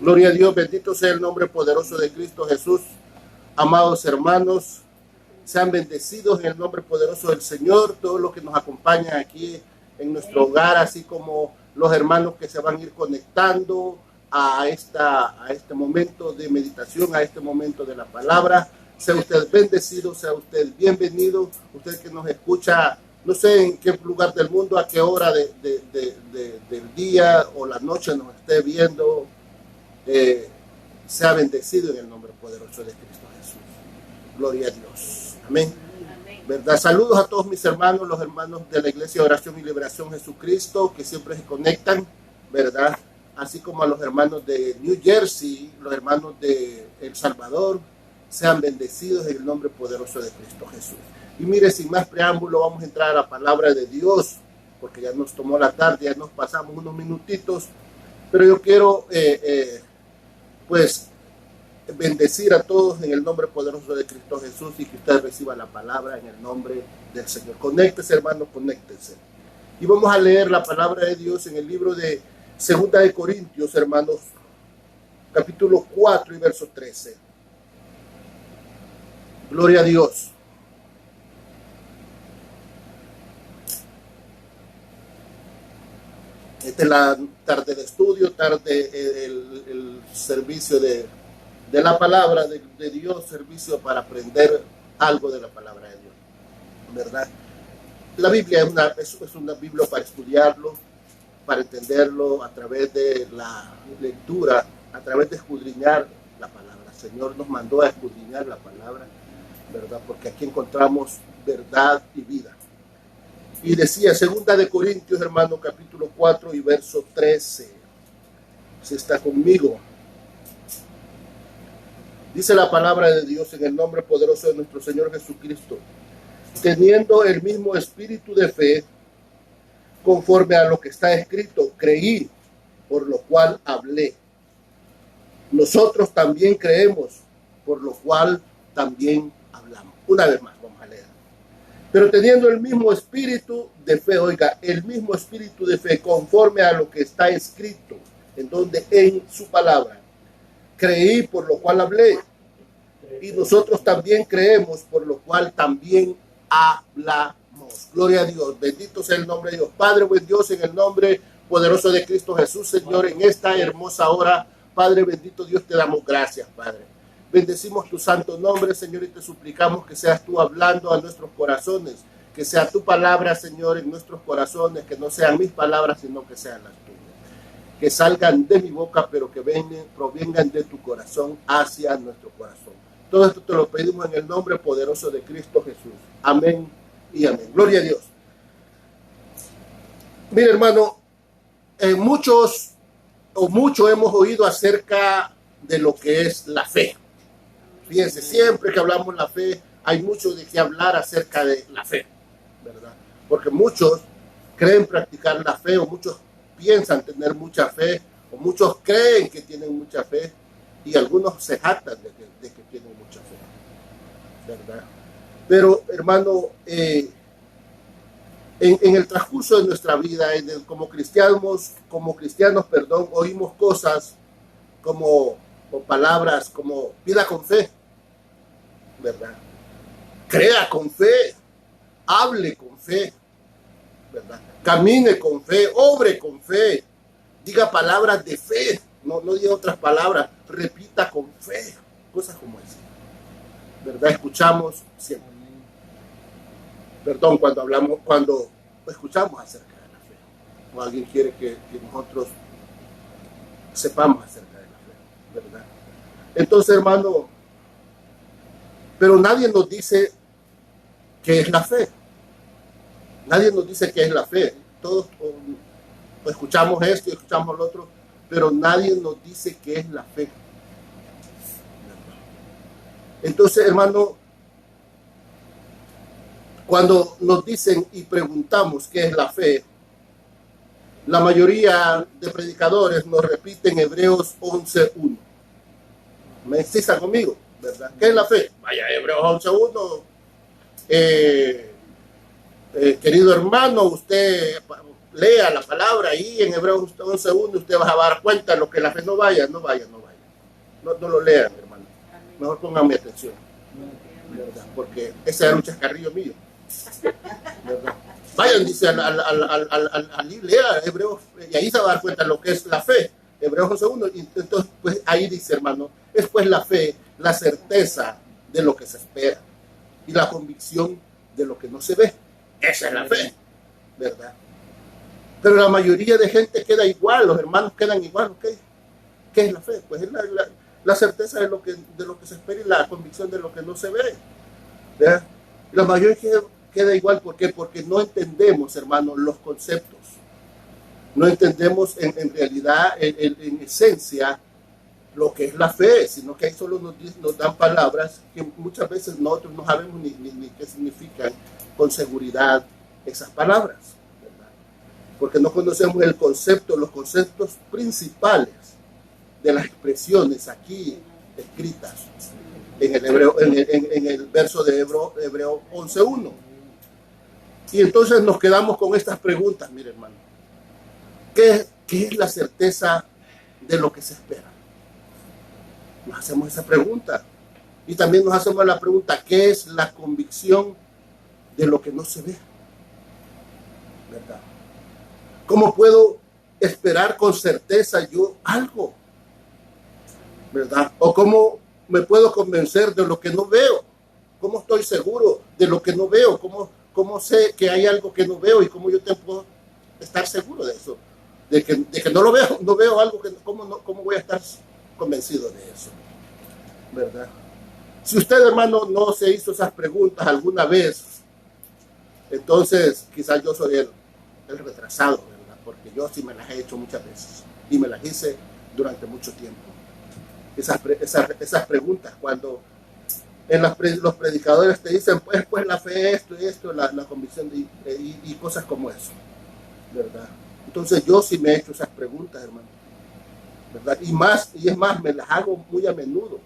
Gloria a Dios, bendito sea el nombre poderoso de Cristo Jesús. Amados hermanos, sean bendecidos en el nombre poderoso del Señor, todos los que nos acompañan aquí en nuestro hogar, así como los hermanos que se van a ir conectando a este momento de meditación, a este momento de la palabra. Sea usted bendecido, sea usted bienvenido, usted que nos escucha, no sé en qué lugar del mundo, a qué hora del día o la noche nos esté viendo, sea bendecido en el nombre poderoso de Cristo Jesús. Gloria a Dios. Amén. ¿Verdad? Saludos a todos mis hermanos, los hermanos de la Iglesia de Oración y Liberación Jesucristo, que siempre se conectan, ¿verdad? Así como a los hermanos de New Jersey, los hermanos de El Salvador, sean bendecidos en el nombre poderoso de Cristo Jesús. Y mire, sin más preámbulo, vamos a entrar a la palabra de Dios, porque ya nos tomó la tarde, ya nos pasamos unos minutitos, pero yo quiero, pues, bendecir a todos en el nombre poderoso de Cristo Jesús y que usted reciba la palabra en el nombre del Señor. Conéctese, hermano, conéctese. Y vamos a leer la palabra de Dios en el libro de Segunda de Corintios, hermanos, capítulo 4 y verso 13. Gloria a Dios. Esta es la tarde de estudio, el servicio de la palabra de Dios, servicio para aprender algo de la palabra de Dios, ¿verdad? La Biblia es una Biblia para estudiarlo, para entenderlo a través de la lectura, a través de escudriñar la palabra. El Señor nos mandó a escudriñar la palabra, ¿verdad? Porque aquí encontramos verdad y vida. Y decía, Segunda de Corintios, hermano, capítulo 4 y verso 13. Si está conmigo. Dice la palabra de Dios en el nombre poderoso de nuestro Señor Jesucristo. Teniendo el mismo espíritu de fe, conforme a lo que está escrito, creí, por lo cual hablé. Nosotros también creemos, por lo cual también hablamos. Una vez más, vamos a leer. Pero teniendo el mismo espíritu de fe, oiga, el mismo espíritu de fe, conforme a lo que está escrito, en donde en su palabra, creí, por lo cual hablé. Y nosotros también creemos, por lo cual también hablamos. Gloria a Dios. Bendito sea el nombre de Dios. Padre, buen Dios, en el nombre poderoso de Cristo Jesús, Señor, en esta hermosa hora, Padre bendito Dios, te damos gracias, Padre. Bendecimos tu santo nombre, Señor, y te suplicamos que seas tú hablando a nuestros corazones, que sea tu palabra, Señor, en nuestros corazones, que no sean mis palabras, sino que sean las tuyas. Que salgan de mi boca, pero que provengan de tu corazón hacia nuestro corazón. Todo esto te lo pedimos en el nombre poderoso de Cristo Jesús. Amén y amén. Gloria a Dios. Mire, hermano, mucho hemos oído acerca de lo que es la fe. Fíjense, siempre que hablamos de la fe, hay mucho de qué hablar acerca de la fe, ¿verdad? Porque muchos creen practicar la fe, o muchos piensan tener mucha fe, o muchos creen que tienen mucha fe, y algunos se jactan de que tienen mucha fe, ¿verdad? Pero, hermano, en el transcurso de nuestra vida, como cristianos, oímos cosas como palabras como vida con fe, ¿verdad? Crea con fe, hable con fe, ¿verdad? Camine con fe, obre con fe, diga palabras de fe, no diga otras palabras, repita con fe, cosas como esas, ¿verdad? Escuchamos siempre, perdón, cuando escuchamos acerca de la fe, o alguien quiere que nosotros sepamos acerca de la fe, ¿verdad? Entonces, hermano, pero nadie nos dice qué es la fe. Nadie nos dice qué es la fe. Todos escuchamos esto y escuchamos lo otro, pero nadie nos dice qué es la fe. Entonces, hermano, cuando nos dicen y preguntamos qué es la fe, la mayoría de predicadores nos repiten Hebreos 11:1. ¿Me insista conmigo? ¿Verdad? ¿Qué es la fe? Vaya, Hebreos 11:1. Querido hermano, usted lea la palabra ahí en Hebreos 11:1, usted va a dar cuenta de lo que la fe no vaya. No lo lean, hermano. Mejor pónganme atención, ¿verdad? Porque ese era un chascarrillo mío, ¿verdad? Vayan, dice, al lea Hebreos, y ahí se va a dar cuenta de lo que es la fe. Hebreos 11:1, y entonces pues ahí dice, hermano, es pues la fe, la certeza de lo que se espera y la convicción de lo que no se ve. Esa es la fe, ¿verdad? Pero la mayoría de gente queda igual, los hermanos quedan igual, ¿ok? ¿Qué es la fe? Pues es la certeza de lo que se espera y la convicción de lo que no se ve, ¿verdad? La mayoría queda igual, ¿por qué? Porque no entendemos, hermanos, los conceptos. No entendemos en realidad, en esencia, lo que es la fe, sino que ahí solo nos dan palabras que muchas veces nosotros no sabemos ni qué significan con seguridad esas palabras, ¿verdad? Porque no conocemos el concepto, los conceptos principales de las expresiones aquí escritas en el hebreo, en el verso de Hebreo 11:1. Y entonces nos quedamos con estas preguntas, mire, hermano. ¿Qué es la certeza de lo que se espera? Nos hacemos esa pregunta. Y también nos hacemos la pregunta, ¿qué es la convicción de lo que no se ve? ¿Verdad? ¿Cómo puedo esperar con certeza yo algo? ¿Verdad? ¿O cómo me puedo convencer de lo que no veo? ¿Cómo estoy seguro de lo que no veo? ¿Cómo sé que hay algo que no veo y cómo yo puedo estar seguro de eso? De que no lo veo, no veo algo que ¿cómo voy a estar convencido de eso? ¿Verdad? Si usted, hermano, no se hizo esas preguntas alguna vez, entonces quizás yo soy el retrasado, ¿verdad? Porque yo sí me las he hecho muchas veces y me las hice durante mucho tiempo. Esas preguntas, cuando los predicadores te dicen, pues la fe, esto, la convicción y cosas como eso, ¿verdad? Entonces yo sí me he hecho esas preguntas, hermano, ¿verdad? Y es más, me las hago muy a menudo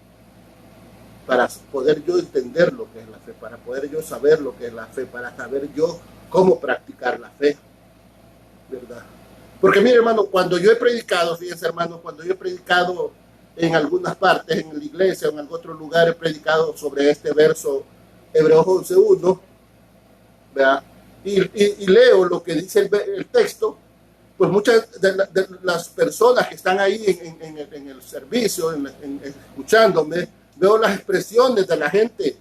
para poder yo entender lo que es la fe, para poder yo saber lo que es la fe, para saber yo cómo practicar la fe, ¿verdad? Porque mire, hermano, cuando yo he predicado, fíjense, hermano, cuando yo he predicado en algunas partes, en la iglesia o en algún otro lugar, he predicado sobre este verso, Hebreos 11:1, ¿verdad? Y leo lo que dice el texto, pues muchas de las personas que están ahí en el servicio, escuchándome, veo las expresiones de la gente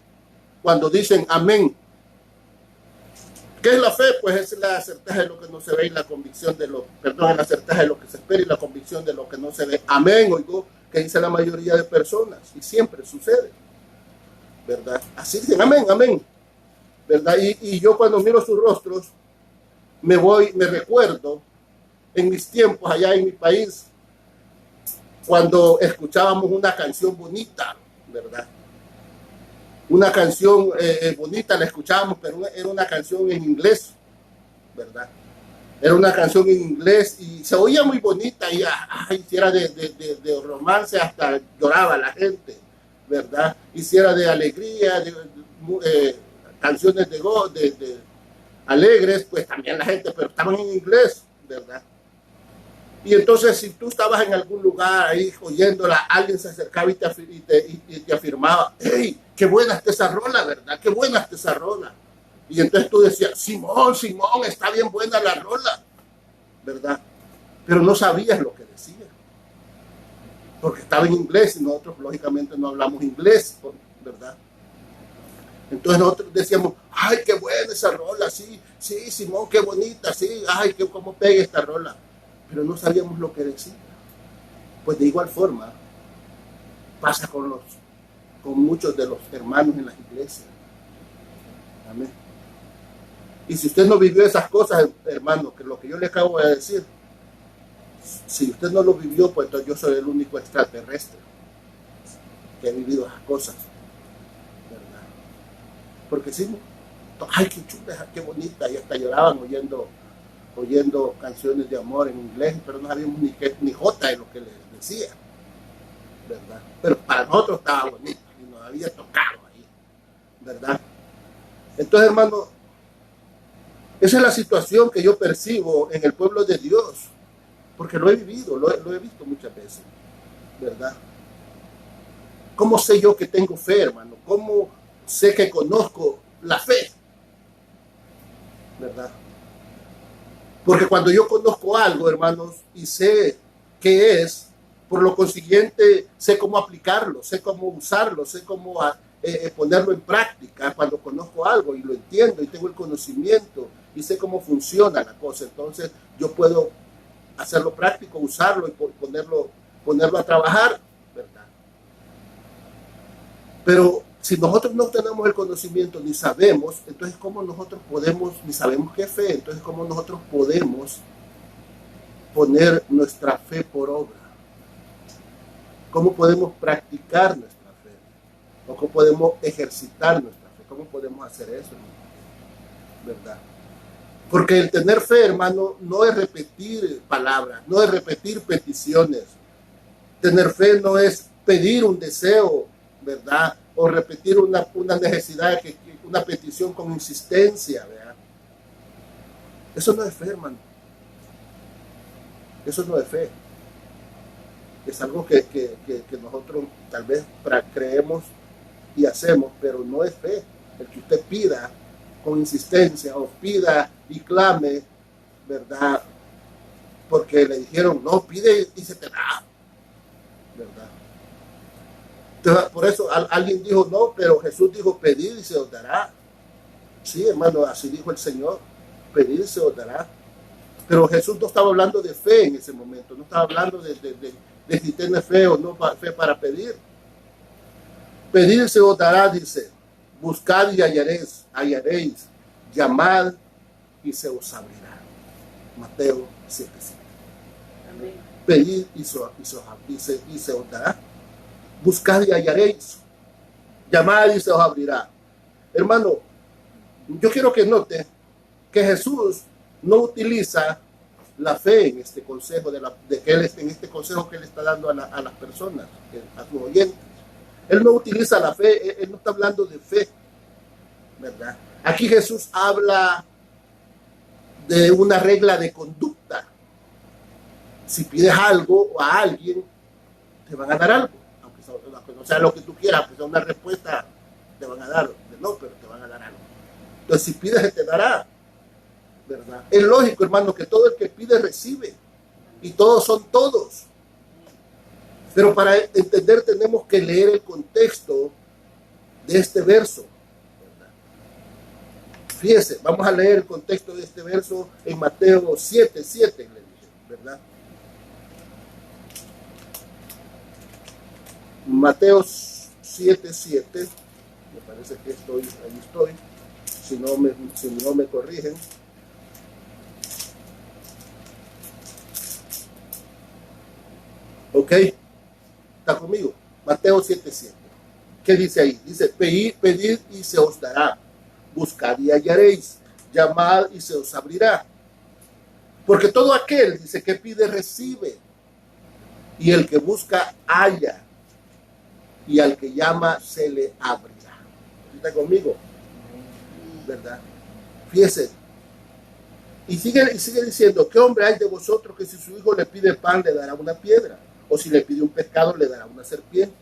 cuando dicen amén. ¿Qué es la fe? Pues es la certeza de lo que no se ve y la convicción es la certeza de lo que se espera y la convicción de lo que no se ve. Amén, oigo, que dice la mayoría de personas, y siempre sucede, ¿verdad? Así dicen, amén, amén, ¿verdad? Y yo cuando miro sus rostros, me recuerdo en mis tiempos allá en mi país, cuando escuchábamos una canción bonita, ¿verdad? Una canción bonita la escuchábamos, pero era una canción en inglés, ¿verdad? Era una canción en inglés y se oía muy bonita y si era de romance hasta lloraba la gente, ¿verdad? Y si era de alegría, canciones de alegres, pues también la gente, pero estaban en inglés, ¿verdad? Y entonces si tú estabas en algún lugar ahí oyéndola, alguien se acercaba y te afirmaba, ¡hey, qué buena está esa rola, ¿verdad? ¡Qué buena está esa rola! Y entonces tú decías, Simón, está bien buena la rola, ¿verdad? Pero no sabías lo que decía, porque estaba en inglés y nosotros lógicamente no hablamos inglés, ¿verdad? Entonces nosotros decíamos, ¡ay, qué buena esa rola! Sí, Simón, qué bonita, sí, ¡ay, cómo pega esta rola! Pero no sabíamos lo que decía. Pues de igual forma pasa con muchos de los hermanos en las iglesias. Amén. Y si usted no vivió esas cosas, hermano, que lo que yo le acabo de decir, si usted no lo vivió, pues entonces yo soy el único extraterrestre que ha vivido esas cosas, ¿verdad? Porque sí, ay, qué chula, qué bonita, y hasta lloraban oyendo canciones de amor en inglés, pero no sabíamos ni jota de lo que les decía, ¿verdad? Pero para nosotros estaba bonito y nos había tocado ahí, ¿verdad? Entonces, hermano, Esa es la situación que yo percibo en el pueblo de Dios, porque lo he vivido, lo he visto muchas veces, ¿verdad? ¿Cómo sé yo que tengo fe, hermano? ¿Cómo sé que conozco la fe? ¿Verdad? Porque cuando yo conozco algo, hermanos, y sé qué es, por lo consiguiente, sé cómo aplicarlo, sé cómo usarlo, sé cómo ponerlo en práctica cuando conozco algo y lo entiendo y tengo el conocimiento y sé cómo funciona la cosa. Entonces yo puedo hacerlo práctico, usarlo y ponerlo a trabajar, ¿verdad? Pero si nosotros no tenemos el conocimiento ni sabemos, entonces ¿cómo nosotros podemos, ni sabemos qué fe, entonces cómo nosotros podemos poner nuestra fe por obra? ¿Cómo podemos practicar nuestra fe? ¿O cómo podemos ejercitar nuestra fe? ¿Cómo podemos hacer eso? ¿Verdad? Porque el tener fe, hermano, no es repetir palabras, no es repetir peticiones. Tener fe no es pedir un deseo, ¿verdad? O repetir una necesidad, una petición con insistencia, ¿verdad? Eso no es fe, hermano. Eso no es fe. Es algo que nosotros tal vez creemos y hacemos, pero no es fe. El que usted pida con insistencia o pida y clame, ¿verdad? Porque le dijeron, no, pide y se te da, ¿verdad? Entonces, por eso alguien dijo, no, pero Jesús dijo, pedid y se os dará. Sí, hermano, así dijo el Señor, pedid y se os dará. Pero Jesús no estaba hablando de fe en ese momento, no estaba hablando de si tiene fe o no fe para pedir. Pedir se os dará, dice, buscad y hallaréis, llamad y se os abrirá. Mateo 7:7. Pedid y se os dará. Buscad y hallaréis, llamad y se os abrirá. Hermano, yo quiero que note que Jesús no utiliza la fe en este consejo en este consejo que él está dando a las personas, a sus oyentes. Él no utiliza la fe, él no está hablando de fe, ¿verdad? Aquí Jesús habla de una regla de conducta. Si pides algo a alguien, te van a dar algo, aunque no sea lo que tú quieras, pues una respuesta te van a dar, no, pero te van a dar algo. Entonces, si pides, se te dará, ¿verdad? Es lógico, hermano, que todo el que pide recibe, y todos son todos. Pero para entender tenemos que leer el contexto de este verso, ¿verdad? Fíjese, vamos a leer el contexto de este verso en Mateo 7:7, ¿verdad? Mateo 7:7, me parece que ahí estoy, si no me corrigen. Ok, está conmigo. Mateo 7:7. ¿Qué dice ahí? Dice, pedid y se os dará, buscad y hallaréis, llamad y se os abrirá. Porque todo aquel, dice, que pide recibe, y el que busca halla, y al que llama se le abrirá. ¿Está conmigo? ¿Verdad? Fíjese. Y sigue diciendo, ¿qué hombre hay de vosotros que si su hijo le pide pan le dará una piedra? O si le pide un pescado le dará una serpiente?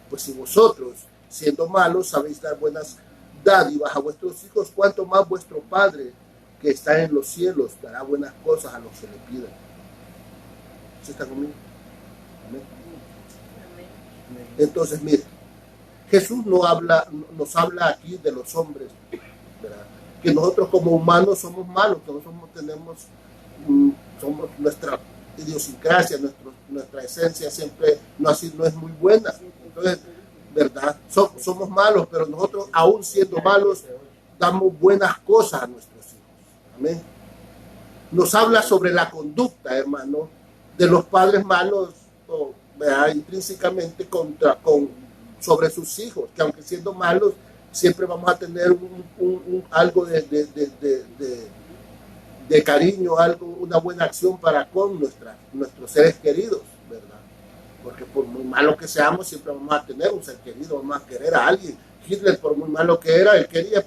Pues si vosotros, siendo malos, sabéis dar buenas dádivas a vuestros hijos, cuánto más vuestro Padre que está en los cielos dará buenas cosas a los que le pidan. ¿Sí está conmigo? Amén. Entonces, mire, Jesús nos habla aquí de los hombres, ¿verdad? Que nosotros como humanos somos malos, que nosotros somos nuestra idiosincrasia, nuestra esencia siempre no es muy buena. Entonces, ¿verdad? Somos malos, pero nosotros aún siendo malos damos buenas cosas a nuestros hijos. Amén. Nos habla sobre la conducta, hermano, de los padres malos, ¿verdad? Intrínsecamente sobre sus hijos, que aunque siendo malos, siempre vamos a tener algo de cariño, una buena acción para con nuestros seres queridos, ¿verdad? Porque por muy malo que seamos, siempre vamos a tener un ser querido, vamos a querer a alguien. Hitler, por muy malo que era, él tenía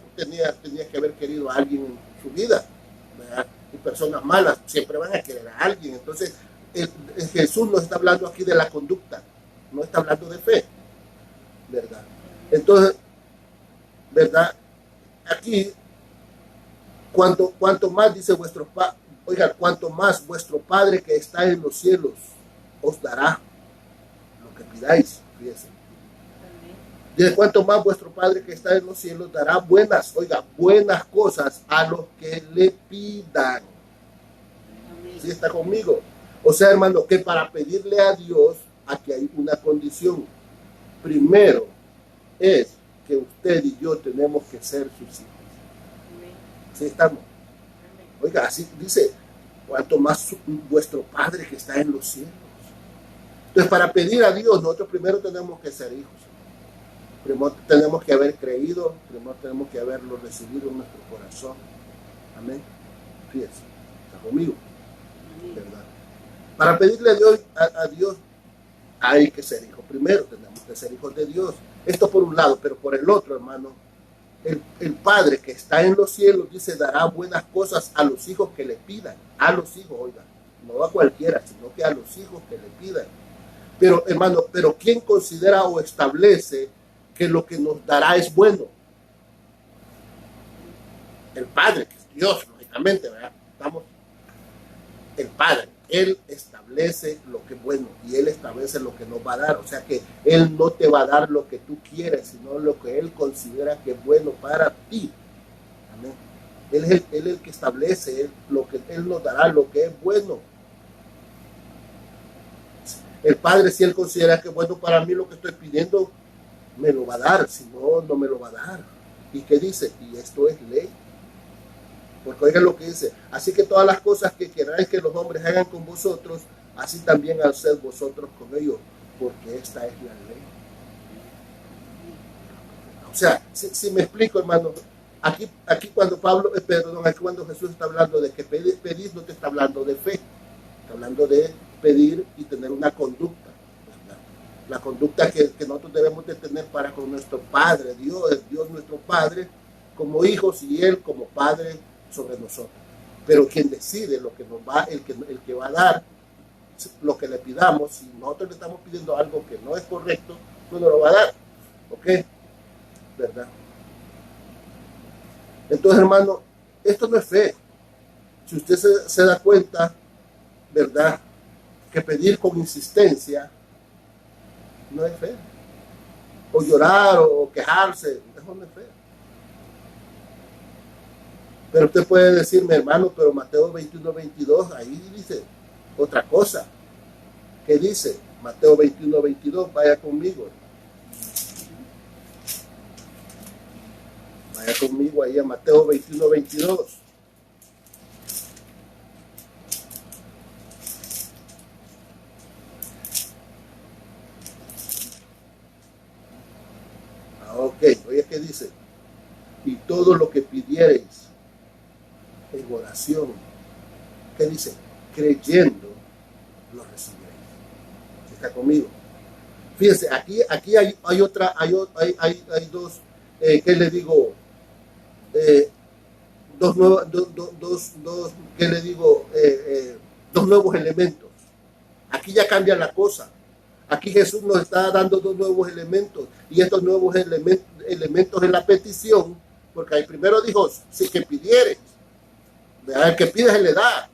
que haber querido a alguien en su vida, personas malas siempre van a querer a alguien. Entonces, Jesús nos está hablando aquí de la conducta, no está hablando de fe, ¿verdad? Entonces, ¿verdad? Aquí, cuanto más dice vuestro Padre, oigan, cuanto más vuestro Padre que está en los cielos os dará lo que pidáis, fíjense. De cuanto más vuestro Padre que está en los cielos dará buenas cosas a los que le pidan. ¿Sí está conmigo? O sea, hermano, que para pedirle a Dios, aquí hay una condición. Primero es que usted y yo tenemos que ser sus hijos. ¿Sí estamos? Oiga, así dice, cuanto más vuestro Padre que está en los cielos. Entonces, para pedir a Dios, nosotros primero tenemos que ser hijos. Primero tenemos que haber creído, primero tenemos que haberlo recibido en nuestro corazón. Amén. Fíjense, ¿está conmigo? ¿Verdad? Para pedirle a Dios hay que ser hijos. Primero tenemos que ser hijos de Dios. Esto por un lado, pero por el otro, hermano, el Padre que está en los cielos dice, dará buenas cosas a los hijos que le pidan. A los hijos, oiga, no a cualquiera, sino que a los hijos que le pidan. Pero, hermano, ¿quién considera o establece que lo que nos dará es bueno? El Padre, que es Dios, lógicamente, ¿verdad? El Padre, Él establece lo que es bueno y Él establece lo que nos va a dar. O sea que Él no te va a dar lo que tú quieres, sino lo que Él considera que es bueno para ti. Amén. Él es el que establece lo que Él nos dará, lo que es bueno. El Padre, si Él considera que es bueno para mí lo que estoy pidiendo, me lo va a dar, si no, no me lo va a dar. ¿Y qué dice? Y esto es ley. Porque oigan lo que dice, así que todas las cosas que queráis que los hombres hagan con vosotros, así también haced vosotros con ellos, porque esta es la ley. O sea, si me explico, hermano, aquí cuando aquí cuando Jesús está hablando de que pedís, no te está hablando de fe, está hablando de pedir y tener una conducta. La conducta que nosotros debemos de tener para con nuestro Padre, Dios nuestro Padre, como hijos y Él como Padre sobre nosotros. Pero quien decide lo que nos va, el que va a dar lo que le pidamos, si nosotros le estamos pidiendo algo que no es correcto, no nos lo va a dar. ¿Ok? ¿Verdad? Entonces, hermano, esto no es fe. Si usted se da cuenta, ¿verdad? Que pedir con insistencia no es fe. O llorar o quejarse, eso no es fe. Pero usted puede decirme, hermano, pero Mateo 21:22, ahí dice otra cosa. ¿Qué dice? Mateo 21:22, vaya conmigo. Vaya conmigo ahí a Mateo 21:22. Ok, oye, ¿qué dice? Y todo lo que pidiereis en oración, ¿qué dice? Creyendo, lo recibiréis. ¿Está conmigo? Fíjense, aquí hay dos, ¿qué le digo? Dos nuevos elementos. Aquí ya cambia la cosa. Aquí Jesús nos está dando dos nuevos elementos, y estos nuevos elementos en la petición, porque ahí primero dijo, si que pidieres, el que pide se le da,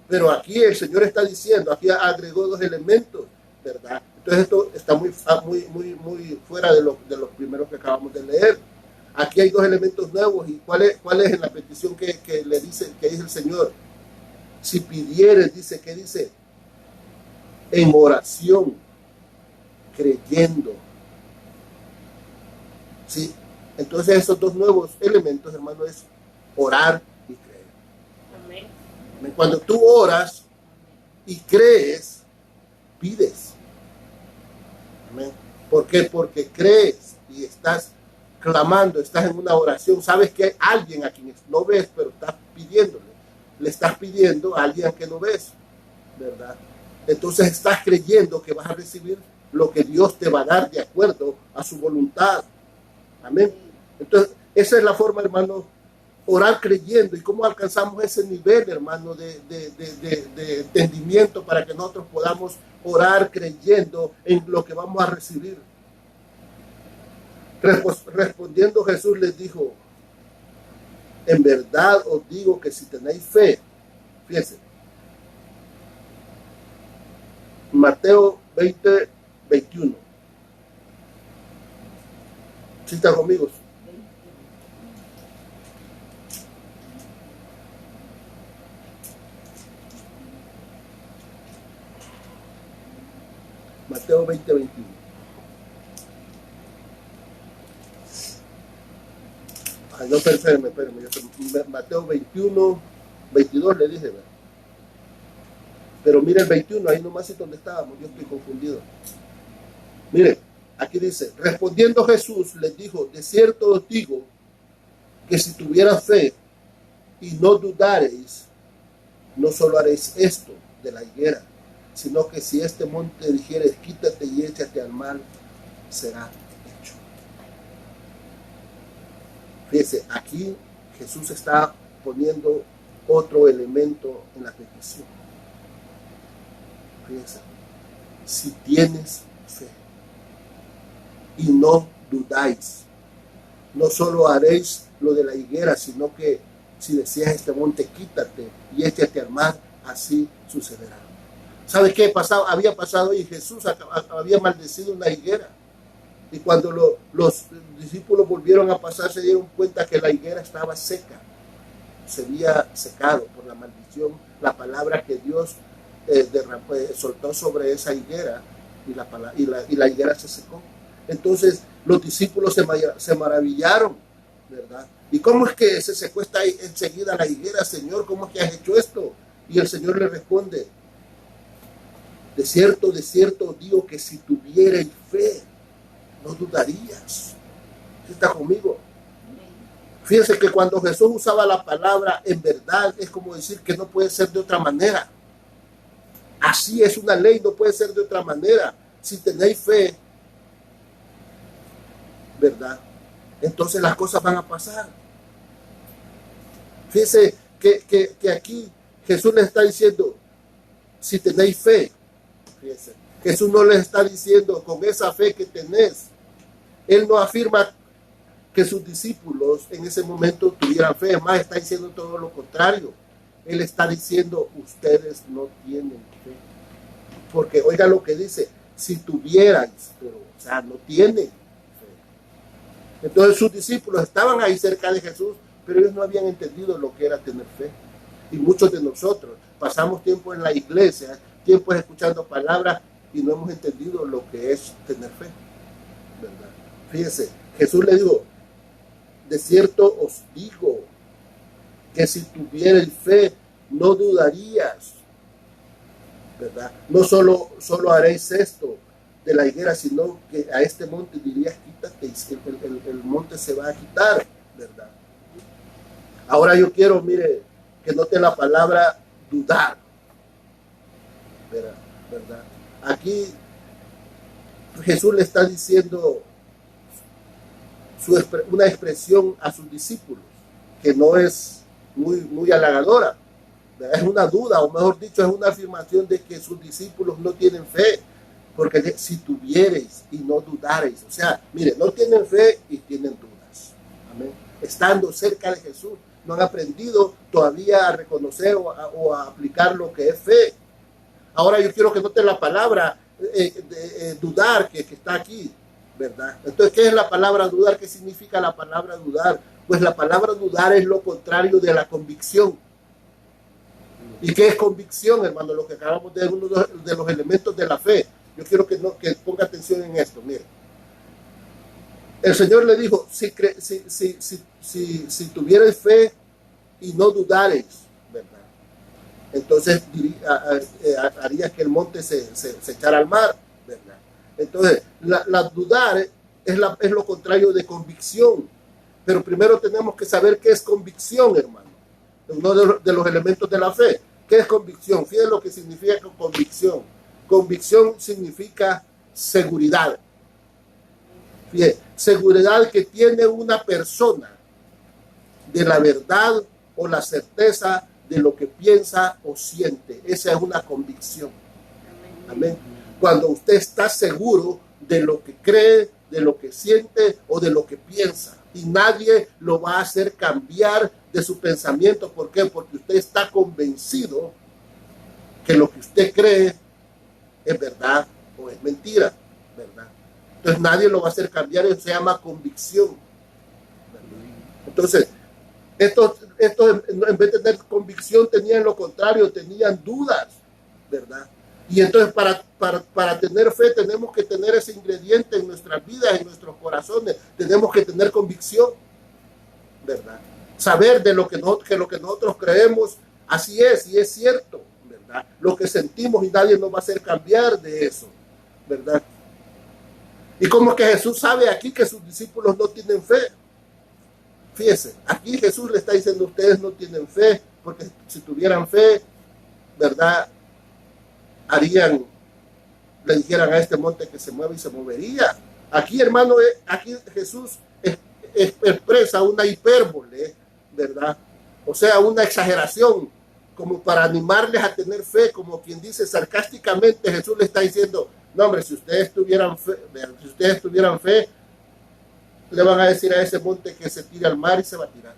pero aquí el Señor está diciendo, aquí agregó dos elementos, ¿verdad? Entonces esto está muy fuera de los primeros que acabamos de leer. Aquí hay dos elementos nuevos, y ¿cuál es en la petición que dice el Señor? Si pidieres, dice, ¿qué dice? En oración, creyendo. ¿Sí? Entonces esos dos nuevos elementos, hermano, es orar y creer. Amén. Cuando tú oras y crees, pides. Amén. ¿Por qué? Porque crees y estás clamando, estás en una oración, sabes que hay alguien a quien no ves, pero estás pidiéndole. Le estás pidiendo a alguien que no ves, ¿verdad? Entonces estás creyendo que vas a recibir lo que Dios te va a dar de acuerdo a su voluntad. Amén. Entonces, esa es la forma, hermano, orar creyendo. ¿Y cómo alcanzamos ese nivel, hermano, de entendimiento para que nosotros podamos orar creyendo en lo que vamos a recibir? Respondiendo Jesús les dijo: en verdad os digo que si tenéis fe, fíjense, Mateo 20, 21. ¿Sí están conmigo? Mateo 20, 21. Ay, no, espérenme. Mateo 21, 22 le dije, ¿verdad? Pero mire el 21, ahí nomás es donde estábamos, yo estoy confundido. Mire, aquí dice: respondiendo Jesús les dijo: de cierto os digo que si tuvieras fe y no dudareis, no solo haréis esto de la higuera, sino que si este monte dijeres: quítate y échate al mar, será hecho. Fíjese, aquí Jesús está poniendo otro elemento en la petición. Fíjese, si tienes fe y no dudáis, no solo haréis lo de la higuera, sino que si decías este monte, quítate y échate al mar, así sucederá. ¿Sabe qué había pasado? Y Jesús había maldecido una higuera. Y cuando los discípulos volvieron a pasar, se dieron cuenta que la higuera estaba seca. Se había secado por la maldición, la palabra que Dios soltó sobre esa higuera, y la higuera se secó. Entonces los discípulos se maravillaron, ¿verdad? ¿Y cómo es que se secó enseguida la higuera, Señor? ¿Cómo es que has hecho esto? Y el Señor le responde: de cierto digo que si tuvierais fe, no dudarías. ¿Está conmigo? Fíjense que cuando Jesús usaba la palabra en verdad, es como decir que no puede ser de otra manera. Así es una ley, no puede ser de otra manera. Si tenéis fe, ¿verdad? Entonces las cosas van a pasar. Fíjense que aquí Jesús les está diciendo: si tenéis fe. Fíjense, Jesús no les está diciendo con esa fe que tenés. Él no afirma que sus discípulos en ese momento tuvieran fe. Además, está diciendo todo lo contrario. Él está diciendo: ustedes no tienen fe. Porque oiga lo que dice: si tuvierais, pero o sea, no tienen fe. Entonces sus discípulos estaban ahí cerca de Jesús, pero ellos no habían entendido lo que era tener fe. Y muchos de nosotros pasamos tiempo en la iglesia, tiempo escuchando palabras, y no hemos entendido lo que es tener fe, ¿verdad? Fíjense, Jesús le dijo: de cierto os digo que si tuvierais fe, no dudarías, ¿verdad? No solo haréis esto de la higuera, sino que a este monte dirías: quítate, y el monte se va a quitar, ¿verdad? Ahora yo quiero, mire, que note la palabra dudar, ¿verdad? Aquí Jesús le está diciendo una expresión a sus discípulos que no es muy halagadora, ¿verdad? Es una duda, o mejor dicho, es una afirmación de que sus discípulos no tienen fe, porque si tuviereis y no dudareis, o sea, mire, no tienen fe y tienen dudas. Amén. Estando cerca de Jesús, no han aprendido todavía a reconocer o a aplicar lo que es fe. Ahora yo quiero que noten la palabra dudar que está aquí, ¿verdad? Entonces, ¿qué es la palabra dudar? ¿Qué significa la palabra dudar? Pues la palabra dudar es lo contrario de la convicción. ¿Y qué es convicción, hermano? Lo que acabamos de ver, uno de los elementos de la fe. Yo quiero que ponga atención en esto. Mire, el Señor le dijo: si tuvierais fe y no dudareis, ¿verdad? Entonces haría que el monte se echara al mar, ¿verdad? Entonces, la dudar es lo contrario de convicción. Pero primero tenemos que saber qué es convicción, hermano. Uno de los elementos de la fe. ¿Qué es convicción? Fíjense lo que significa convicción. Convicción significa seguridad. Fíjense, seguridad que tiene una persona de la verdad o la certeza de lo que piensa o siente. Esa es una convicción. Amén. Cuando usted está seguro de lo que cree, de lo que siente o de lo que piensa. Y nadie lo va a hacer cambiar de su pensamiento. ¿Por qué? Porque usted está convencido que lo que usted cree es verdad o es mentira, ¿verdad? Entonces nadie lo va a hacer cambiar, eso se llama convicción, ¿verdad? Entonces, estos en vez de tener convicción tenían lo contrario, tenían dudas, ¿verdad? Y entonces para tener fe tenemos que tener ese ingrediente en nuestras vidas, en nuestros corazones, tenemos que tener convicción, ¿verdad? Saber de lo que nosotros creemos, así es y es cierto, ¿verdad? Lo que sentimos y nadie nos va a hacer cambiar de eso, ¿verdad? ¿Y cómo es que Jesús sabe aquí que sus discípulos no tienen fe? Fíjese, aquí Jesús le está diciendo, ustedes no tienen fe, porque si tuvieran fe, ¿verdad? Le dijeran a este monte que se mueve y se movería. Aquí, hermano, aquí Jesús expresa una hipérbole, ¿verdad? O sea, una exageración, como para animarles a tener fe, como quien dice sarcásticamente, Jesús le está diciendo, no hombre, si ustedes tuvieran fe, le van a decir a ese monte que se tire al mar y se va a tirar,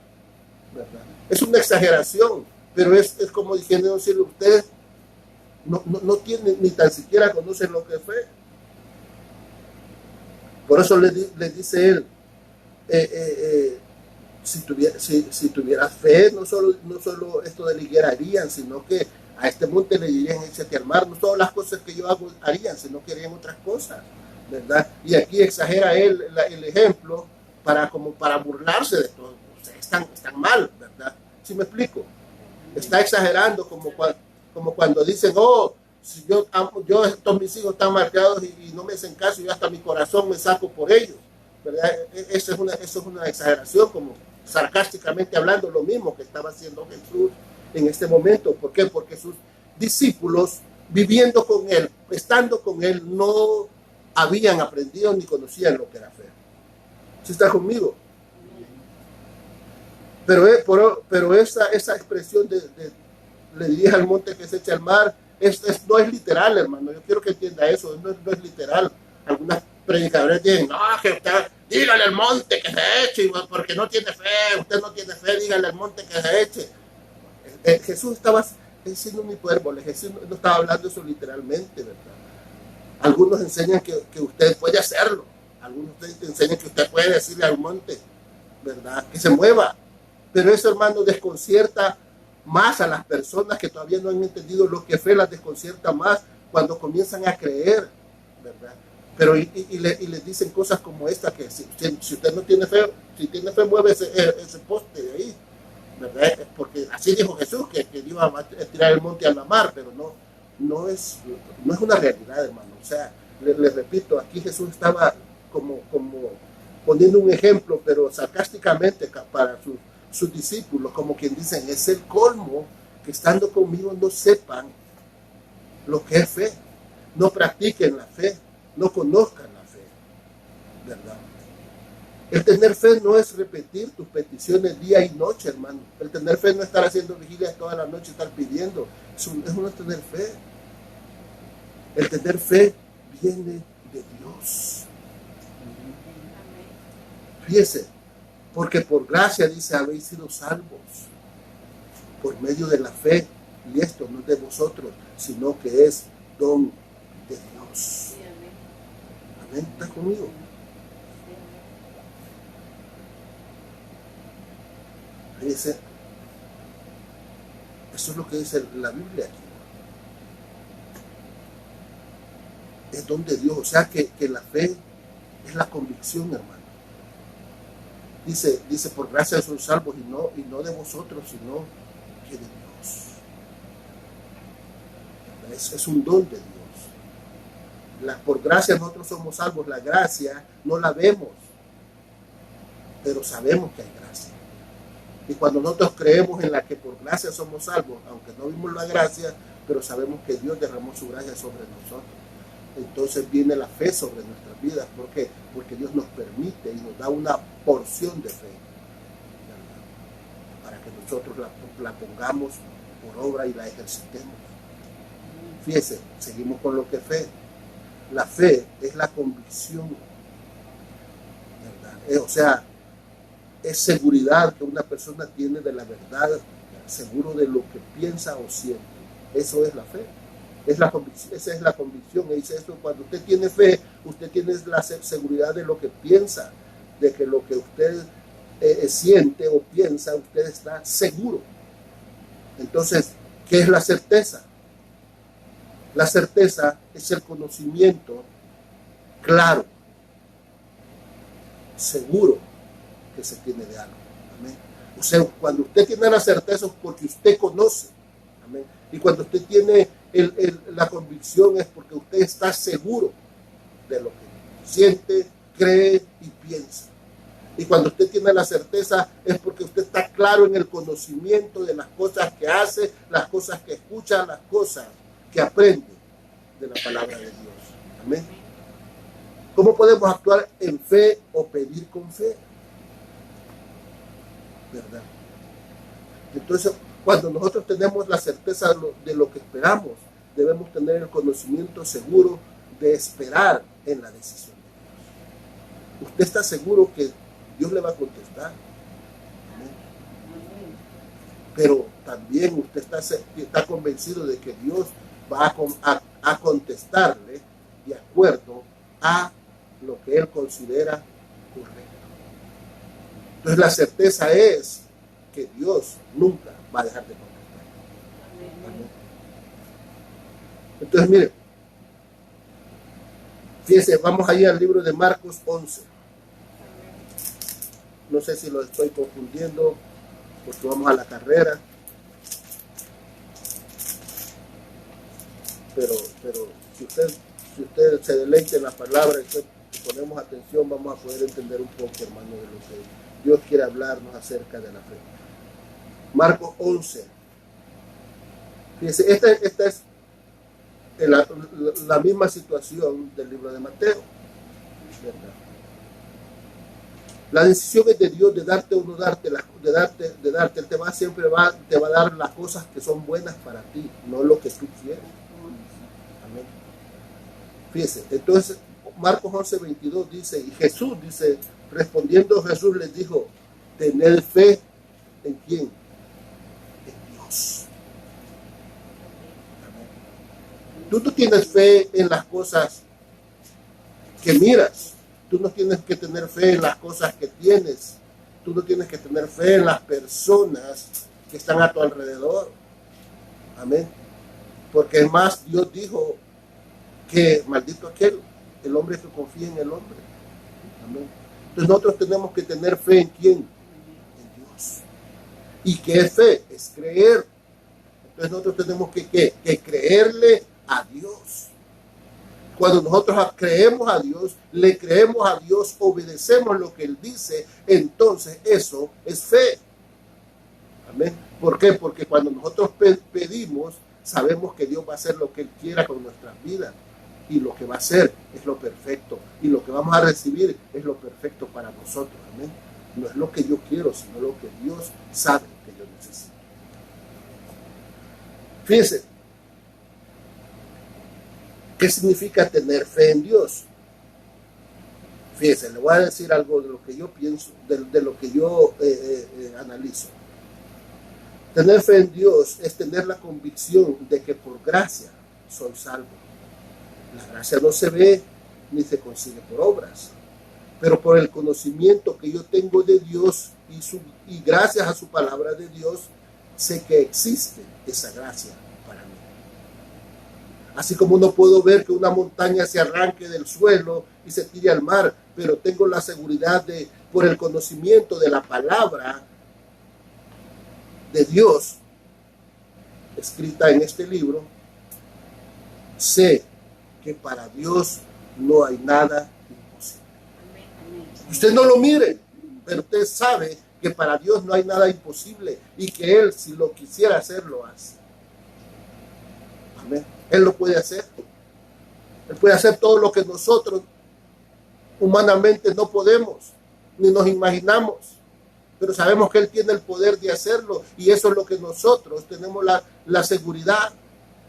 ¿verdad? Es una exageración, pero es como diciendo, ustedes no tienen, ni tan siquiera conocen lo que es fe. Por eso le dice él, si tuvieras fe, no solo esto de la higuera harían, sino que a este monte le dirían, échate al mar. No todas las cosas que yo hago harían, sino que harían otras cosas, ¿verdad? Y aquí exagera él el ejemplo para burlarse de todo. O sea, están mal, ¿verdad? ¿Sí me explico? Está exagerando como cuando dicen, si yo estos mis hijos están marcados y no me hacen caso, yo hasta mi corazón me saco por ellos, ¿verdad? Eso es una exageración, como sarcásticamente hablando, lo mismo que estaba haciendo Jesús en este momento. ¿Por qué? Porque sus discípulos, viviendo con él, estando con él, no habían aprendido ni conocían lo que era fe. ¿Sí está conmigo? Pero esa expresión le diría al monte que se eche al mar, no es literal, hermano. Yo quiero que entienda eso, no es literal. Algunas predicadores dicen, no, que usted, dígale al monte que se eche, porque no tiene fe, usted no tiene fe, dígale al monte que se eche. Jesús estaba diciendo un hipérbole, Jesús no estaba hablando eso literalmente, ¿verdad? Algunos enseñan que usted puede hacerlo, algunos te enseñan que usted puede decirle al monte, ¿verdad?, que se mueva. Pero eso, hermano, desconcierta más a las personas que todavía no han entendido lo que fe, las desconcierta más cuando comienzan a creer, ¿verdad? Pero y les dicen cosas como esta, que si usted no tiene fe, si tiene fe, mueve ese poste de ahí, ¿verdad? Porque así dijo Jesús, que iba a tirar el monte a la mar, pero no es una realidad, hermano. O sea, les repito, aquí Jesús estaba como poniendo un ejemplo, pero sarcásticamente para sus discípulos, como quien dicen, es el colmo que estando conmigo no sepan lo que es fe, no practiquen la fe, no conozcan la fe, ¿verdad? El tener fe no es repetir tus peticiones día y noche, hermano. El tener fe no es estar haciendo vigilia toda la noche, estar pidiendo. Eso no es tener fe. El tener fe viene de Dios. Fíjese, porque por gracia, dice, habéis sido salvos por medio de la fe, y esto no es de vosotros, sino que es don de Dios. Amén. ¿Está conmigo? Fíjese, eso es lo que dice la Biblia aquí. Es don de Dios, o sea que la fe es la convicción, hermano. Dice, por gracia son salvos y no de vosotros, sino que de Dios. Es un don de Dios. Por gracia nosotros somos salvos. La gracia no la vemos, pero sabemos que hay gracia. Y cuando nosotros creemos en la que por gracia somos salvos, aunque no vimos la gracia, pero sabemos que Dios derramó su gracia sobre nosotros, entonces viene la fe sobre nuestras vidas. ¿Por qué? Porque Dios nos permite y nos da una porción de fe. que nosotros la pongamos por obra y la ejercitemos. Fíjese, seguimos con lo que es fe. La fe es la convicción, ¿verdad? O sea, es seguridad que una persona tiene de la verdad, seguro de lo que piensa o siente. Eso es la fe. Esa es la convicción. Y dice eso, cuando usted tiene fe, usted tiene la seguridad de lo que piensa, de que lo que usted siente o piensa, usted está seguro. Entonces, ¿qué es la certeza? La certeza es el conocimiento claro, seguro que se tiene de algo. Amén. O sea, cuando usted tiene la certeza es porque usted conoce. Amén. Y cuando usted tiene la convicción es porque usted está seguro de lo que siente, cree y piensa. Y cuando usted tiene la certeza es porque usted está claro en el conocimiento de las cosas que hace, las cosas que escucha, las cosas que aprende de la palabra de Dios. Amén. ¿Cómo podemos actuar en fe o pedir con fe? ¿Verdad? Entonces, cuando nosotros tenemos la certeza de lo que esperamos, debemos tener el conocimiento seguro de esperar en la decisión de Dios. ¿Usted está seguro que Dios le va a contestar? Amén. Pero también usted está convencido de que Dios va a contestarle de acuerdo a lo que Él considera correcto. Entonces la certeza es que Dios nunca va a dejar de contestar. Amén. Entonces mire, fíjense, vamos ahí al libro de Marcos 11. No sé si lo estoy confundiendo porque vamos a la carrera. Pero si usted se deleite en la palabra y si ponemos atención, vamos a poder entender un poco, hermano, de lo que Dios quiere hablarnos acerca de la fe. Marcos 11. Fíjense, esta es la misma situación del libro de Mateo, ¿verdad? La decisión es de Dios de darte o no darte, Él siempre te va a dar las cosas que son buenas para ti, no lo que tú quieres. Amén. Fíjese, entonces Marcos 11:22 dice, y Jesús dice, respondiendo Jesús les dijo, tened fe ¿en quién? En Dios. Amén. Tú no tienes fe en las cosas que miras. Tú no tienes que tener fe en las cosas que tienes. Tú no tienes que tener fe en las personas que están a tu alrededor. Amén. Porque es más, Dios dijo que maldito aquel, el hombre que confía en el hombre. Amén. Entonces nosotros tenemos que tener fe ¿en quién? En Dios. ¿Y qué es fe? Es creer. Entonces nosotros tenemos que creerle a Dios. Cuando nosotros creemos a Dios, le creemos a Dios, obedecemos lo que Él dice, entonces eso es fe. Amén. ¿Por qué? Porque cuando nosotros pedimos, sabemos que Dios va a hacer lo que Él quiera con nuestras vidas. Y lo que va a hacer es lo perfecto. Y lo que vamos a recibir es lo perfecto para nosotros. Amén. No es lo que yo quiero, sino lo que Dios sabe que yo necesito. Fíjense. ¿Qué significa tener fe en Dios? Fíjense, le voy a decir algo de lo que yo pienso, de lo que yo analizo. Tener fe en Dios es tener la convicción de que por gracia soy salvo. La gracia no se ve ni se consigue por obras, pero por el conocimiento que yo tengo de Dios y gracias a su palabra de Dios, sé que existe esa gracia para mí. Así como no puedo ver que una montaña se arranque del suelo y se tire al mar, pero tengo la seguridad por el conocimiento de la palabra de Dios escrita en este libro, sé que para Dios no hay nada imposible. Usted no lo mire, pero usted sabe que para Dios no hay nada imposible y que Él, si lo quisiera hacer, lo hace. Amén. Él lo puede hacer. Él puede hacer todo lo que nosotros humanamente no podemos, ni nos imaginamos. pero sabemos que Él tiene el poder de hacerlo, y eso es lo que nosotros tenemos la seguridad,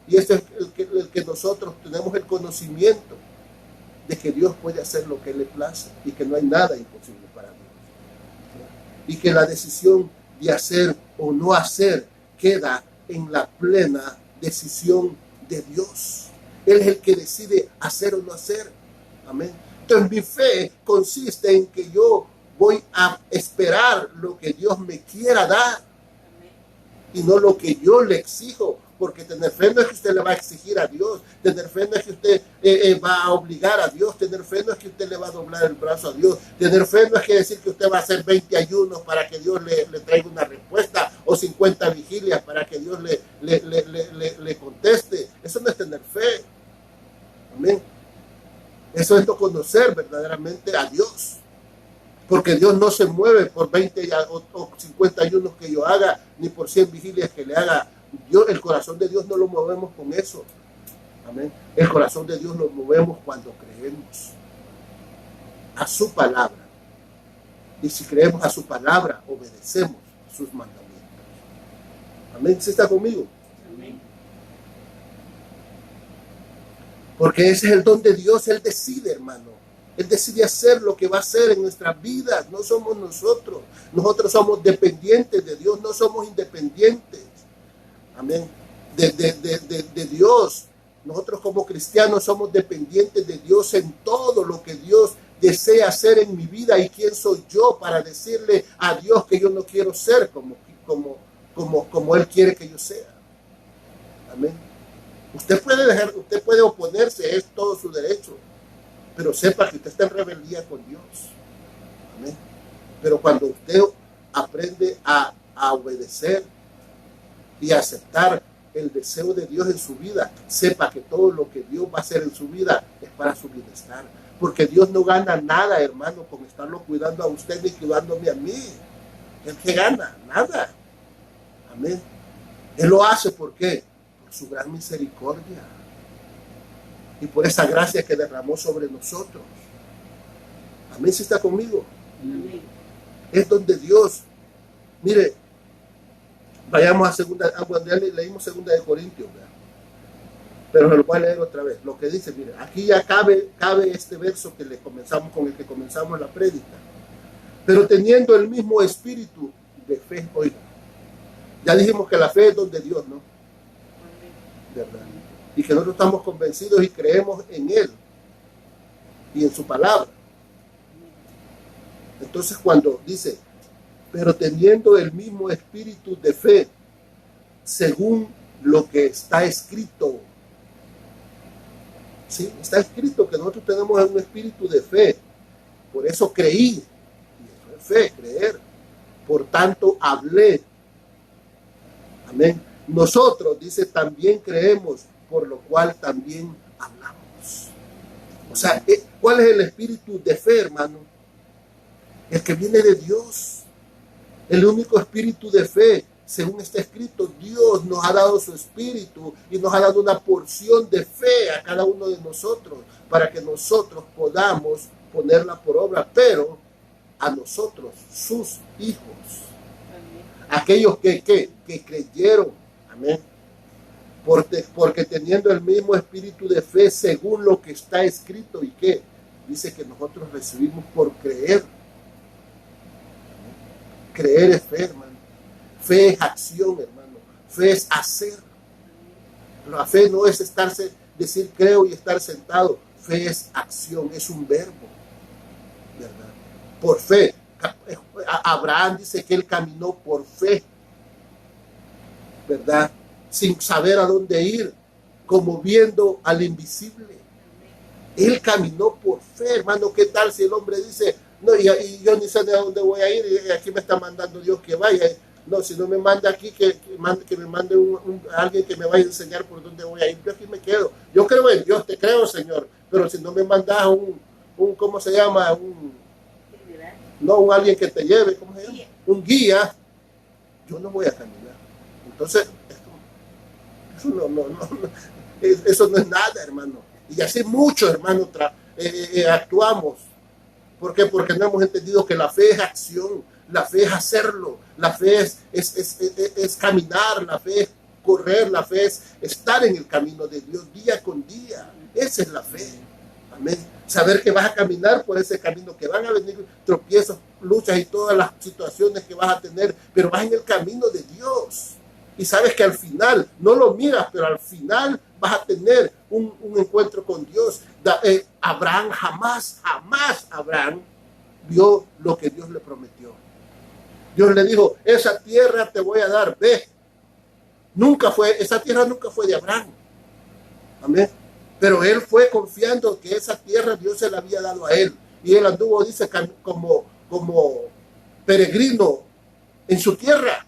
y eso es el que nosotros tenemos el conocimiento de que Dios puede hacer lo que Él le place y que no hay nada imposible para Dios. Y que la decisión de hacer o no hacer queda en la plena decisión de Dios. Él es el que decide hacer o no hacer. Amén. Entonces mi fe consiste en que yo voy a esperar lo que Dios me quiera dar y no lo que yo le exijo. Porque tener fe no es que usted le va a exigir a Dios, tener fe no es que usted va a obligar a Dios, tener fe no es que usted le va a doblar el brazo a Dios, tener fe no es que decir que usted va a hacer 20 ayunos para que Dios le traiga una respuesta, o 50 vigilias para que Dios le conteste. Eso no es tener fe. Amén. Eso es no conocer verdaderamente a Dios. Porque Dios no se mueve por 20 o 50 ayunos que yo haga, ni por 100 vigilias que le haga. El corazón de Dios no lo movemos con eso. Amén. El corazón de Dios lo movemos cuando creemos a su palabra. Y si creemos a su palabra, obedecemos sus mandamientos. Amén. ¿Sí está conmigo? Amén. Porque ese es el don de Dios. Él decide, hermano. Él decide hacer lo que va a hacer en nuestras vidas. No somos nosotros. Nosotros somos dependientes de Dios. No somos independientes. Amén. De Dios. Nosotros como cristianos somos dependientes de Dios en todo lo que Dios desea hacer en mi vida. ¿Y quién soy yo para decirle a Dios que yo no quiero ser como Él quiere que yo sea? Amén. Usted puede oponerse, es todo su derecho, pero sepa que usted está en rebeldía con Dios. Amén. Pero cuando usted aprende a obedecer y aceptar el deseo de Dios en su vida, sepa que todo lo que Dios va a hacer en su vida es para su bienestar. Porque Dios no gana nada, hermano, con estarlo cuidando a usted ni cuidándome a mí. ¿El que gana? Nada. Amén. Él lo hace, ¿por qué? Por su gran misericordia y por esa gracia que derramó sobre nosotros. Amén. ¿Sí está conmigo? Amén. Es donde Dios, mire, vayamos a ya leímos 2 de Corintios, ¿verdad? Pero se lo voy a leer otra vez. Lo que dice, mire, aquí ya cabe este verso con el que comenzamos la prédica. Pero teniendo el mismo espíritu de fe, oiga, ya dijimos que la fe es don de Dios, ¿no? ¿Verdad? Y que nosotros estamos convencidos y creemos en Él y en su palabra. Entonces cuando dice, pero teniendo el mismo espíritu de fe, según lo que está escrito. Sí, está escrito que nosotros tenemos un espíritu de fe. Por eso creí. Y eso es fe, creer. Por tanto, hablé. Amén. Nosotros, dice, también creemos, por lo cual también hablamos. O sea, ¿cuál es el espíritu de fe, hermano? El que viene de Dios. El único espíritu de fe, según está escrito, Dios nos ha dado su espíritu y nos ha dado una porción de fe a cada uno de nosotros para que nosotros podamos ponerla por obra, pero a nosotros, sus hijos, amén. Aquellos que creyeron, amén, porque teniendo el mismo espíritu de fe, según lo que está escrito, y que dice que nosotros recibimos por creer. Creer es fe, hermano. Fe es acción, hermano. Fe es hacer. La fe no es decir creo y estar sentado. Fe es acción, es un verbo, ¿verdad? Por fe. Abraham dice que él caminó por fe, ¿verdad? Sin saber a dónde ir, como viendo al invisible. Él caminó por fe, hermano. ¿Qué tal si el hombre dice, no, y yo ni sé de dónde voy a ir, y aquí me está mandando Dios que vaya? No, si no me manda aquí, que me mande alguien que me vaya a enseñar por dónde voy a ir. Yo aquí me quedo. Yo creo en Dios, te creo, Señor, pero si no me mandas ¿cómo se llama? Alguien que te lleve, ¿cómo se llama? Un guía, yo no voy a caminar. Entonces, eso no es nada, hermano. Y así muchos, hermanos, actuamos. ¿Por qué? Porque no hemos entendido que la fe es acción. La fe es hacerlo, la fe es caminar, la fe es correr, la fe es estar en el camino de Dios día con día. Esa es la fe. Amén. Saber que vas a caminar por ese camino, que van a venir tropiezos, luchas y todas las situaciones que vas a tener, pero vas en el camino de Dios. Y sabes que al final, no lo miras, pero al final vas a tener un encuentro con Dios. Abraham jamás Abraham vio lo que Dios le prometió. Dios le dijo, esa tierra te voy a dar, ve. Esa tierra nunca fue de Abraham. Amén. Pero él fue confiando que esa tierra Dios se la había dado a él. Y él anduvo, dice, como peregrino en su tierra.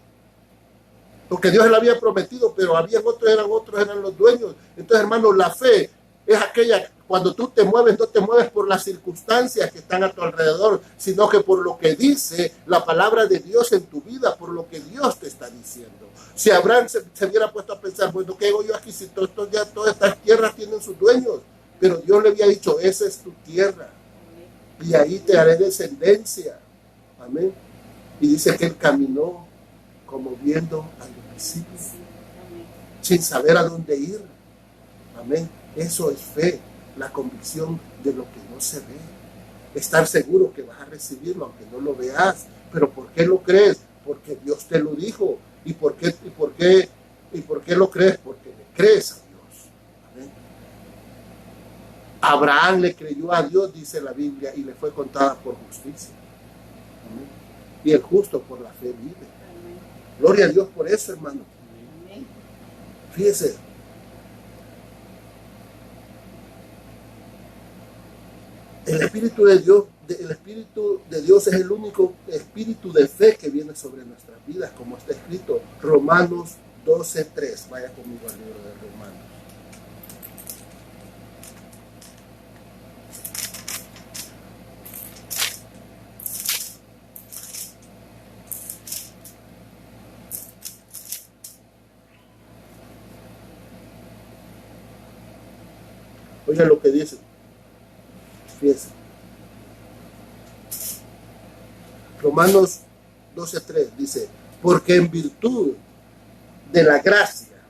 Porque Dios le había prometido, pero otros eran los dueños. Entonces, hermano, la fe es aquella, cuando tú te mueves, no te mueves por las circunstancias que están a tu alrededor, sino que por lo que dice la palabra de Dios en tu vida, por lo que Dios te está diciendo. Si Abraham se hubiera puesto a pensar, bueno, ¿qué hago yo aquí si todas estas tierras tienen sus dueños? Pero Dios le había dicho, esa es tu tierra, y ahí te haré descendencia. Amén. Y dice que él caminó como viendo al invisible, sin saber a dónde ir. Amén. Eso es fe, la convicción de lo que no se ve. Estar seguro que vas a recibirlo aunque no lo veas. Pero ¿por qué lo crees? Porque Dios te lo dijo. ¿Y por qué lo crees? Porque le crees a Dios. Amén. Abraham le creyó a Dios, dice la Biblia, y le fue contada por justicia. Amén. Y el justo por la fe vive. Amén. Gloria a Dios por eso, hermano. Amén. Fíjese. El Espíritu de Dios es el único espíritu de fe que viene sobre nuestras vidas, como está escrito Romanos 12:3. Vaya conmigo al libro de Romanos. Oiga lo que dice. Fíjense. Romanos 12:3 dice, porque en virtud de la gracia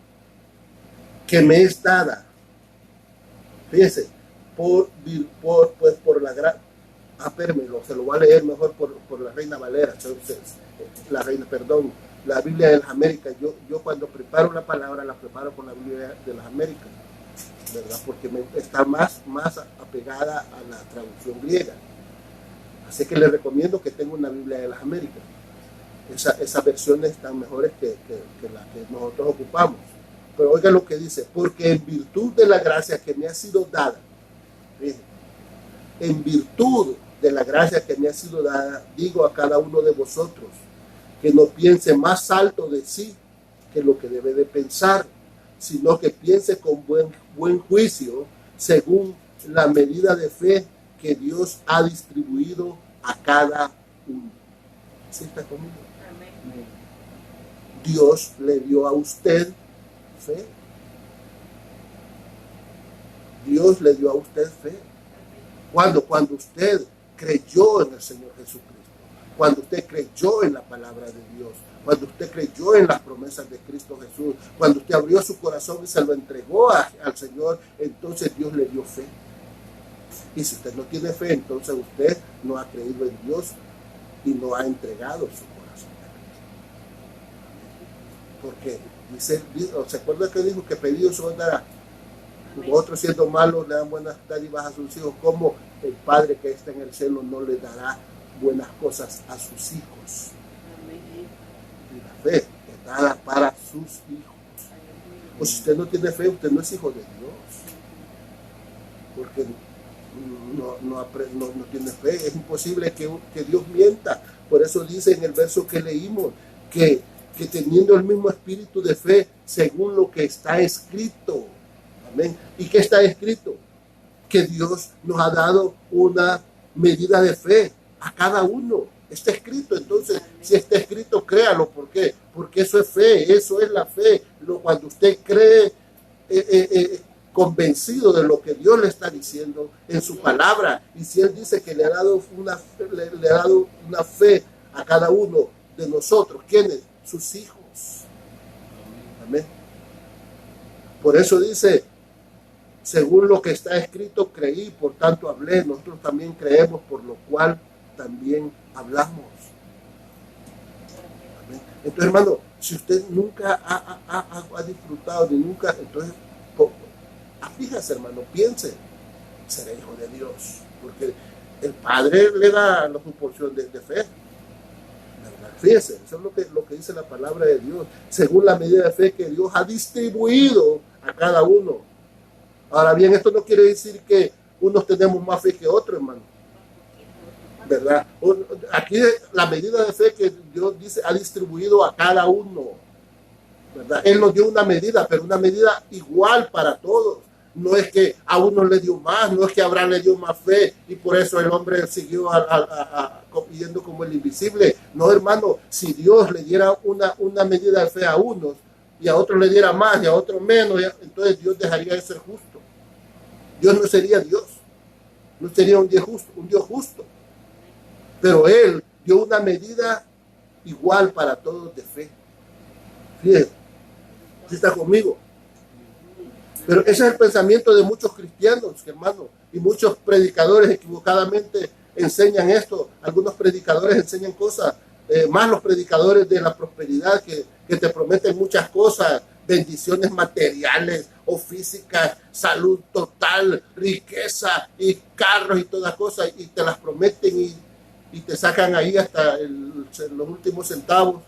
que me es dada, fíjense, por la gracia, se lo voy a leer mejor por la Reina Valera, la Biblia de las Américas. Yo cuando preparo la palabra, la preparo con la Biblia de las Américas, ¿verdad? Porque está más apegada a la traducción griega. Así que les recomiendo que tenga una Biblia de las Américas. Esas versiones están mejores que las que nosotros ocupamos. Pero oiga lo que dice, porque en virtud de la gracia que me ha sido dada, en virtud de la gracia que me ha sido dada, digo a cada uno de vosotros, que no piense más alto de sí que lo que debe de pensar, sino que piense con buen juicio, según la medida de fe que Dios ha distribuido a cada uno. ¿Sí está conmigo? Amén. Dios le dio a usted fe. Dios le dio a usted fe. Cuando usted creyó en el Señor Jesucristo, cuando usted creyó en la palabra de Dios, cuando usted creyó en las promesas de Cristo Jesús, cuando usted abrió su corazón y se lo entregó al Señor, entonces Dios le dio fe. Y si usted no tiene fe, entonces usted no ha creído en Dios y no ha entregado su corazón a Cristo. Porque ¿se acuerda que dijo que pedidos os dará? Otros siendo malos le dan buenas dádivas a sus hijos, como el Padre que está en el cielo no le dará buenas cosas a sus hijos. Y la fe es dada para sus hijos. Pues si usted no tiene fe, usted no es hijo de Dios, porque no tiene fe. Es imposible que Dios mienta. Por eso dice en el verso que leímos que teniendo el mismo espíritu de fe, según lo que está escrito. Amén. ¿Y qué está escrito? Que Dios nos ha dado una medida de fe a cada uno. Está escrito. Entonces, si está escrito, créalo. ¿Por qué? Porque eso es fe, eso es la fe. Cuando usted cree convencido de lo que Dios le está diciendo en su palabra, y si Él dice que le ha dado una fe a cada uno de nosotros. ¿Quiénes? Sus hijos. Amén. Por eso dice, según lo que está escrito, creí, por tanto hablé. Nosotros también creemos, por lo cual también hablamos. Amén. Entonces, hermano, si usted nunca ha disfrutado ni nunca, entonces, fíjese, hermano, piense, seré hijo de Dios, porque el Padre le da la proporción de fe. ¿Verdad? Fíjese, eso es lo que dice la palabra de Dios, según la medida de fe que Dios ha distribuido a cada uno. Ahora bien, esto no quiere decir que unos tenemos más fe que otros, hermano. ¿Verdad? Aquí la medida de fe que Dios dice ha distribuido a cada uno. ¿Verdad? Él nos dio una medida, pero una medida igual para todos. No es que a uno le dio más, no es que a Abraham le dio más fe y por eso el hombre siguió pidiendo como el invisible. No, hermano, si Dios le diera una medida de fe a unos y a otros le diera más y a otros menos, entonces Dios dejaría de ser justo. Dios no sería Dios, no sería un Dios justo. Pero Él dio una medida igual para todos de fe. Fíjense, ¿sí está conmigo? Pero ese es el pensamiento de muchos cristianos, hermano, y muchos predicadores equivocadamente enseñan esto. Algunos predicadores enseñan cosas, más los predicadores de la prosperidad que te prometen muchas cosas, bendiciones materiales o físicas, salud total, riqueza y carros y todas cosas, y te las prometen y te sacan ahí hasta los últimos centavos.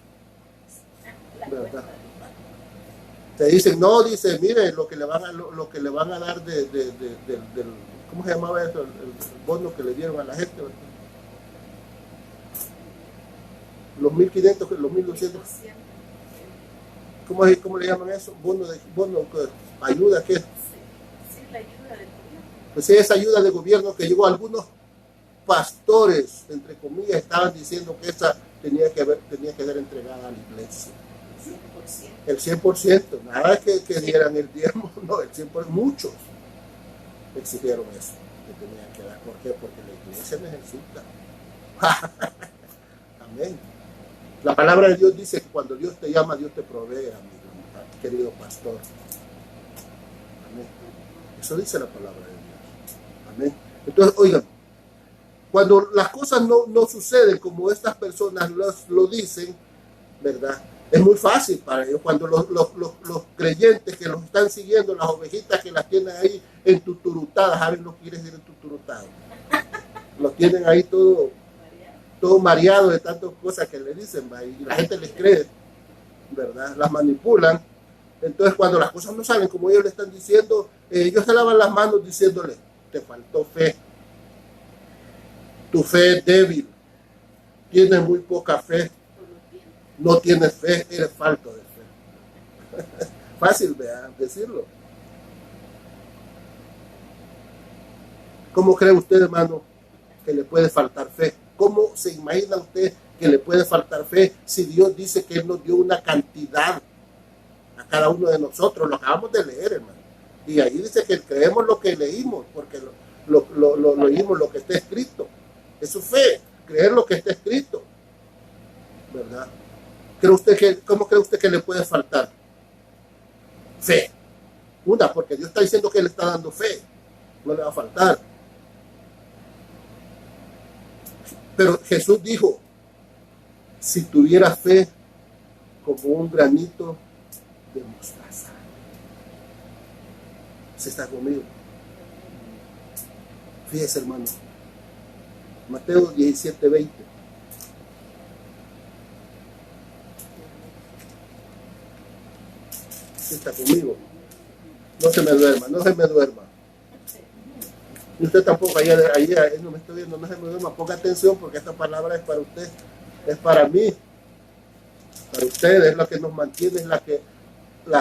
¿Verdad? Te dicen, no, dice, mire, lo que le van a dar del ¿cómo se llamaba eso? El bono que le dieron a la gente, ¿verdad? Los 1.500, los 1.200. ¿Cómo le llaman eso? Bono, ayuda, ¿qué? Sí, la ayuda del gobierno. Pues esa ayuda del gobierno que llegó a algunos pastores, entre comillas, estaban diciendo que esa tenía que ser entregada a la iglesia. El 100%, nada que dieran el diezmo, no, el 100%, muchos exigieron eso, que tenían que dar. ¿Por qué? Porque la iglesia necesita. Amén. La palabra de Dios dice que cuando Dios te llama, Dios te provee, amigo, querido pastor. Amén. Eso dice la palabra de Dios. Amén. Entonces, oigan, cuando las cosas no suceden como estas personas lo dicen, ¿verdad? Es muy fácil para ellos. Cuando los creyentes que los están siguiendo, las ovejitas que las tienen ahí entuturutadas, ¿saben lo que quiere decir entuturutado? Los tienen ahí todo mareado de tantas cosas que le dicen, ¿va? Y la gente les cree, ¿verdad? Las manipulan. Entonces, cuando las cosas no salen como ellos le están diciendo, ellos se lavan las manos diciéndole, te faltó fe. Tu fe es débil. Tienes muy poca fe. No tienes fe, eres falto de fe. Fácil, ¿verdad? Decirlo. ¿Cómo cree usted, hermano, que le puede faltar fe? ¿Cómo se imagina usted que le puede faltar fe si Dios dice que Él nos dio una cantidad a cada uno de nosotros? Lo acabamos de leer, hermano. Y ahí dice que creemos lo que leímos, porque lo leímos, lo que está escrito. Eso es fe, creer lo que está escrito. ¿Verdad? ¿Cómo cree usted que le puede faltar? Fe. Una, porque Dios está diciendo que le está dando fe. No le va a faltar. Pero Jesús dijo, si tuviera fe como un granito de mostaza. ¿Se está conmigo? Fíjese, hermano. Mateo 17:20. Está conmigo. No se me duerma. Y usted tampoco, ahí no me estoy viendo, no se me duerma. Ponga atención porque esta palabra es para usted, es para mí, para ustedes, es la que nos mantiene, es la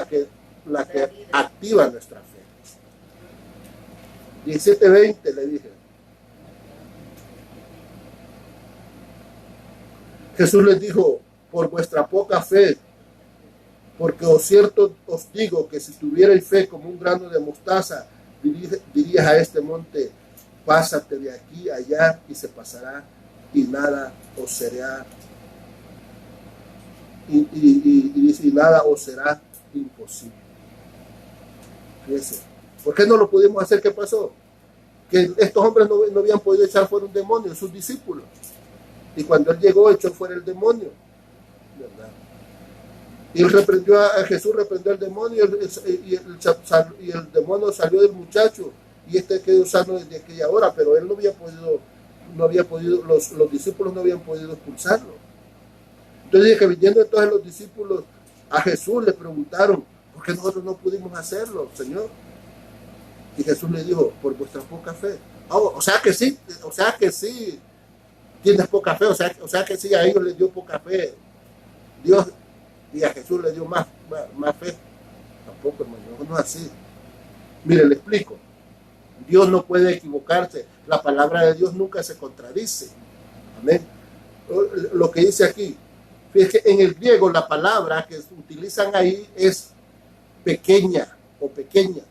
que activa nuestra fe. 17:20 le dije. Jesús les dijo, por vuestra poca fe, porque cierto os digo que si tuvierais fe como un grano de mostaza, dirías a este monte, pásate de aquí a allá y se pasará y nada os será y dice, y nada os será imposible. Fíjense, ¿por qué no lo pudimos hacer? ¿Qué pasó? Que estos hombres no habían podido echar fuera un demonio, sus discípulos. Y cuando él llegó, echó fuera el demonio, ¿verdad? Y él Jesús reprendió al demonio y el demonio salió del muchacho y este quedó sano desde aquella hora, pero él no había podido, los discípulos no habían podido expulsarlo. Entonces dice que viniendo entonces los discípulos a Jesús le preguntaron, ¿por qué nosotros no pudimos hacerlo, Señor? Y Jesús le dijo, por vuestra poca fe. O sea que sí, tienes poca fe, o sea que sí, a ellos les dio poca fe Dios, y a Jesús le dio más fe. Tampoco, hermano, no es así. Mire, le explico. Dios no puede equivocarse. La palabra de Dios nunca se contradice. Amén. Lo que dice aquí, fíjese que en el griego la palabra que utilizan ahí es pequeña o pequeño.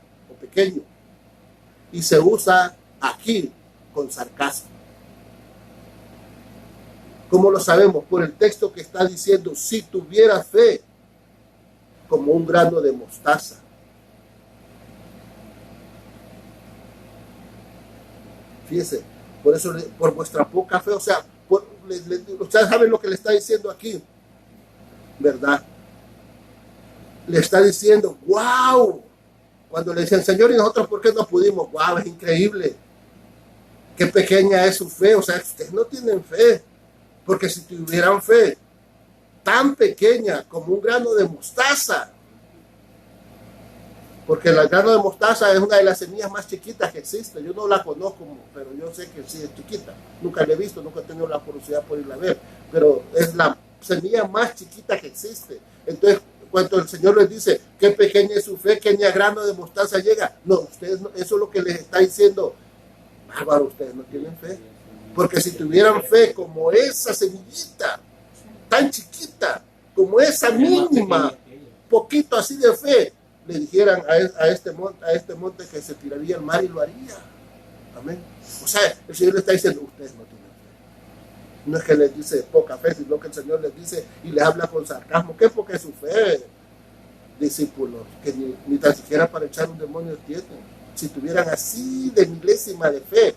Y se usa aquí con sarcasmo. ¿Cómo lo sabemos? Por el texto que está diciendo, si tuviera fe como un grano de mostaza. Fíjese, por eso, por vuestra poca fe, o sea, ustedes saben lo que le está diciendo aquí, ¿verdad? Le está diciendo, wow, cuando le dicen, Señor, ¿y nosotros por qué no pudimos? Wow, es increíble, qué pequeña es su fe, o sea, ustedes no tienen fe, porque si tuvieran fe tan pequeña como un grano de mostaza, porque el grano de mostaza es una de las semillas más chiquitas que existe. Yo no la conozco, pero yo sé que sí es chiquita. Nunca la he visto, nunca he tenido la curiosidad por irla a ver, pero es la semilla más chiquita que existe. Entonces, cuando el Señor les dice qué pequeña es su fe, que ni a grano de mostaza llega, no, ustedes no, eso es lo que les está diciendo. Bárbaro, ustedes no tienen fe. Porque si tuvieran fe como esa semillita, tan chiquita, como esa mínima, poquito así de fe, le dijeran a este monte que se tiraría al mar y lo haría. Amén. O sea, el Señor le está diciendo, ustedes no tienen fe. No es que les dice poca fe, sino que el Señor les dice y les habla con sarcasmo. ¿Qué? Porque su fe, discípulos, que ni tan siquiera para echar un demonio tienen. Si tuvieran así de milésima de fe,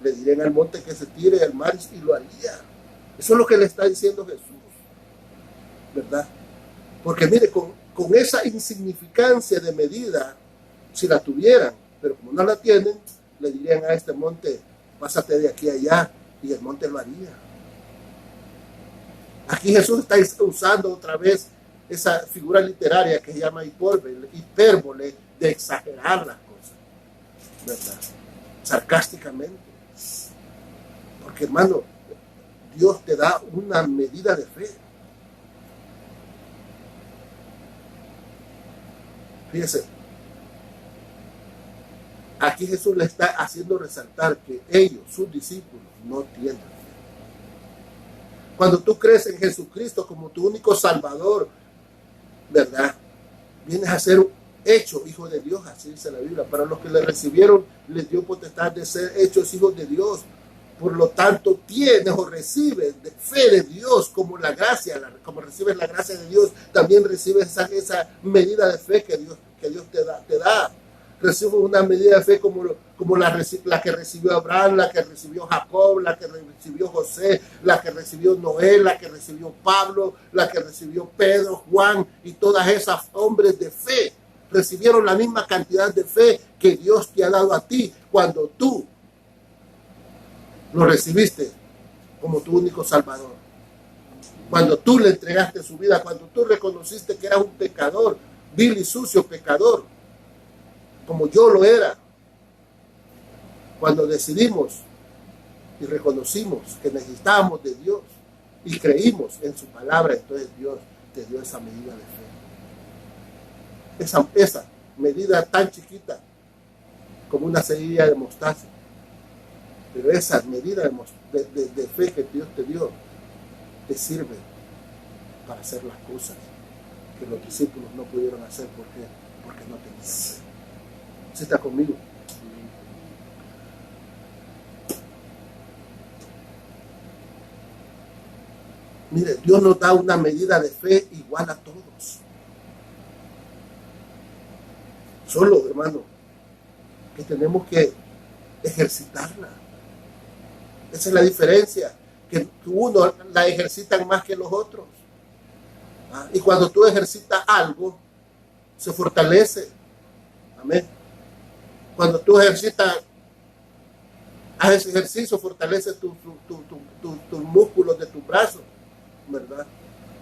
le dirían al monte que se tire al mar y lo haría. Eso es lo que le está diciendo Jesús, ¿verdad? Porque mire, con esa insignificancia de medida, si la tuvieran, pero como no la tienen, le dirían a este monte, pásate de aquí a allá, y el monte lo haría. Aquí Jesús está usando otra vez esa figura literaria que se llama hipérbole, de exagerar las cosas, ¿verdad? Sarcásticamente. Porque, hermano, Dios te da una medida de fe. Fíjese, aquí Jesús le está haciendo resaltar que ellos, sus discípulos, no tienen fe. Cuando tú crees en Jesucristo como tu único Salvador, ¿verdad? Vienes a ser hecho hijo de Dios, así dice la Biblia. Para los que le recibieron, les dio potestad de ser hechos hijos de Dios. Por lo tanto, tienes o recibes fe de Dios como la gracia, como recibes la gracia de Dios, también recibes esa medida de fe que Dios te da. Recibes una medida de fe como la que recibió Abraham, la que recibió Jacob, la que recibió José, la que recibió Noé, la que recibió Pablo, la que recibió Pedro, Juan y todas esas hombres de fe. Recibieron la misma cantidad de fe que Dios te ha dado a ti cuando tú lo recibiste como tu único Salvador. Cuando tú le entregaste su vida, cuando tú reconociste que eras un pecador, vil y sucio pecador, como yo lo era. Cuando decidimos y reconocimos que necesitábamos de Dios y creímos en su palabra, entonces Dios te dio esa medida de fe. Esa medida tan chiquita como una semilla de mostaza. Pero esa medida de fe que Dios te dio te sirve para hacer las cosas que los discípulos no pudieron hacer. ¿Por qué? Porque no tenían fe. ¿Sí está conmigo? Mire, Dios nos da una medida de fe igual a todos. Solo, hermano, que tenemos que ejercitarla. Esa es la diferencia, que uno la ejercitan más que los otros. Y cuando tú ejercitas algo, se fortalece. Amén. Cuando tú haces ejercicio, fortalece tus músculos de tus brazos, ¿verdad?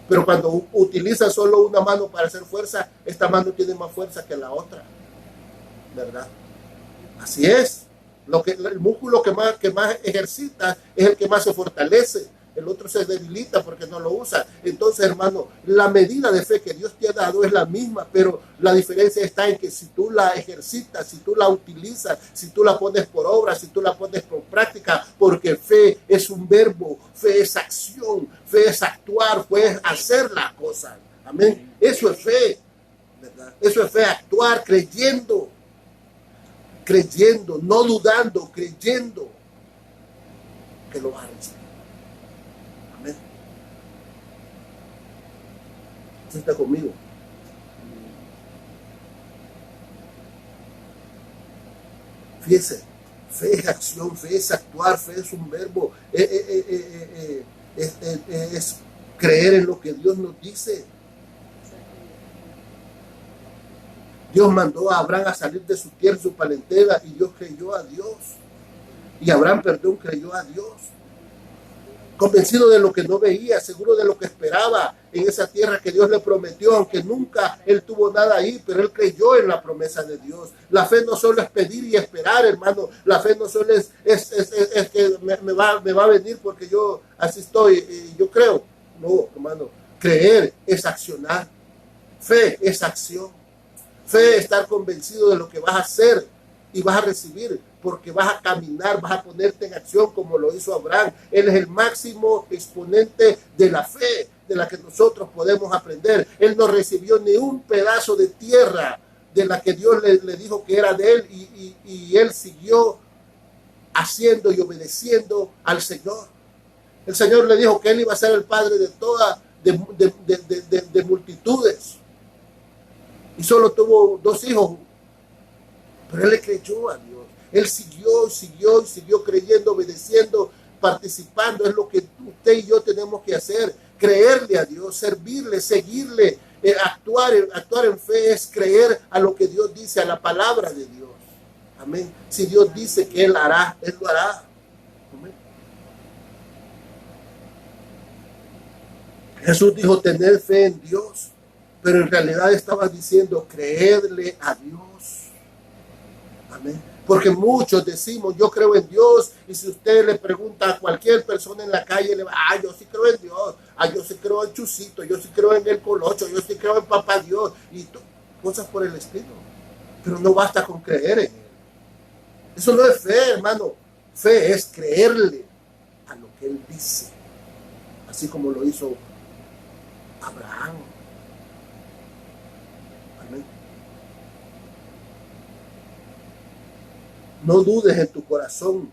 Pero cuando utilizas solo una mano para hacer fuerza, esta mano tiene más fuerza que la otra, ¿verdad? Así es. El músculo que más ejercita es el que más se fortalece. El otro se debilita porque no lo usa. Entonces, hermano, la medida de fe que Dios te ha dado es la misma, pero la diferencia está en que si tú la ejercitas, si tú la utilizas, si tú la pones por obra, si tú la pones por práctica, porque fe es un verbo, fe es acción, fe es actuar, fe es hacer las cosas. Amén. Eso es fe, ¿verdad? Eso es fe, actuar creyendo, no dudando, creyendo que lo vas a recibir. Amén. ¿Usted está conmigo? Fíjese, fe es acción, fe es actuar, fe es un verbo, es creer en lo que Dios nos dice. Dios mandó a Abraham a salir de su tierra, su parentela, y Dios creyó a Dios. Y Abraham, creyó a Dios. Convencido de lo que no veía, seguro de lo que esperaba en esa tierra que Dios le prometió, aunque nunca él tuvo nada ahí, pero él creyó en la promesa de Dios. La fe no solo es pedir y esperar, hermano. La fe no solo es que me va a venir porque yo así estoy, yo creo. No, hermano. Creer es accionar. Fe es acción. Fe es estar convencido de lo que vas a hacer y vas a recibir, porque vas a caminar, vas a ponerte en acción como lo hizo Abraham. Él es el máximo exponente de la fe de la que nosotros podemos aprender. Él no recibió ni un pedazo de tierra de la que Dios le dijo que era de él, y él siguió haciendo y obedeciendo al Señor. El Señor le dijo que él iba a ser el padre de multitudes. Y solo tuvo 2 hijos, pero él le creyó a Dios. Él siguió creyendo, obedeciendo, participando. Es lo que usted y yo tenemos que hacer: creerle a Dios, servirle, seguirle, actuar en fe es creer a lo que Dios dice, a la palabra de Dios. Amén. Si Dios dice que Él hará, Él lo hará. Amén. Jesús dijo tener fe en Dios, pero en realidad estaba diciendo creerle a Dios. Amén. Porque muchos decimos, yo creo en Dios, y si usted le pregunta a cualquier persona en la calle, le va, yo sí creo en Dios, yo sí creo en Chusito, yo sí creo en el Colocho, yo sí creo en Papá Dios, y cosas por el estilo. Pero no basta con creer en Él. Eso no es fe, hermano. Fe es creerle a lo que Él dice, así como lo hizo Abraham. No dudes en tu corazón,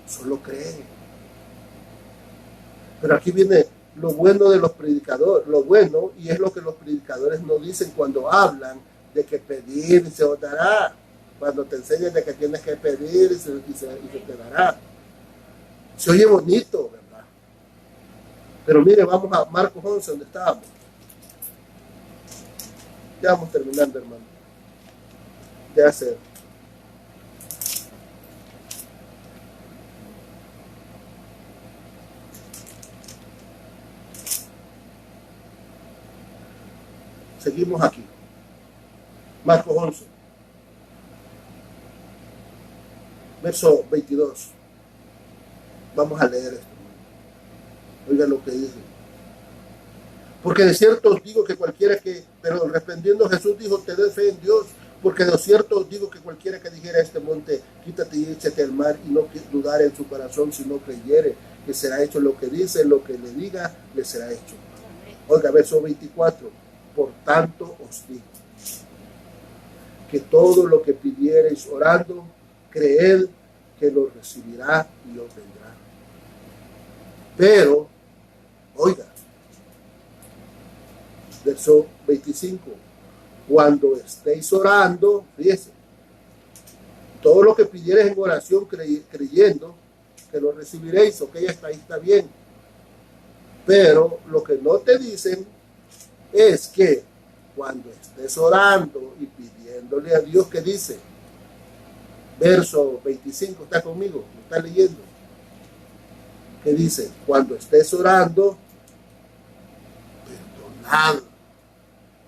solo cree. Pero aquí viene lo bueno de los predicadores, lo bueno, y es lo que los predicadores nos dicen cuando hablan de que pedir y se os dará. Cuando te enseñan de que tienes que pedir y se te dará. Se oye bonito, ¿verdad? Pero mire, vamos a Marcos 11, donde estábamos. Ya vamos terminando, hermano. Ya sé. Seguimos aquí. Marcos 11. Verso 22. Vamos a leer esto. Oiga lo que dice. Porque de cierto os digo que cualquiera que, pero respondiendo Jesús dijo, tened fe en Dios, porque de cierto os digo que cualquiera que dijera a este monte, quítate y échate al mar, y no dudar en su corazón, sino creyere que será hecho lo que dice, lo que le diga, le será hecho. Oiga, verso 24. Por tanto os digo, que todo lo que pidiereis orando, creed que lo recibirá y os vendrá. Pero Oiga, verso 25. Cuando estéis orando, fíjese, todo lo que pidieres en oración creyendo que lo recibiréis, ok, hasta ahí está bien. Pero lo que no te dicen es que cuando estés orando y pidiéndole a Dios, ¿qué dice? Verso 25, ¿está conmigo? ¿Me está leyendo? ¿Qué dice? Cuando estés orando, perdonad.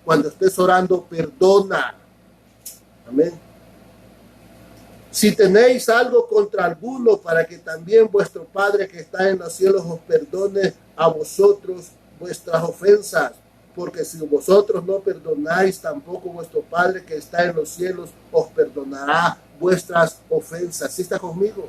Cuando estés orando, perdona. Amén. Si tenéis algo contra alguno, para que también vuestro Padre que está en los cielos os perdone a vosotros vuestras ofensas. Porque si vosotros no perdonáis, tampoco vuestro Padre que está en los cielos os perdonará vuestras ofensas. ¿Sí está conmigo?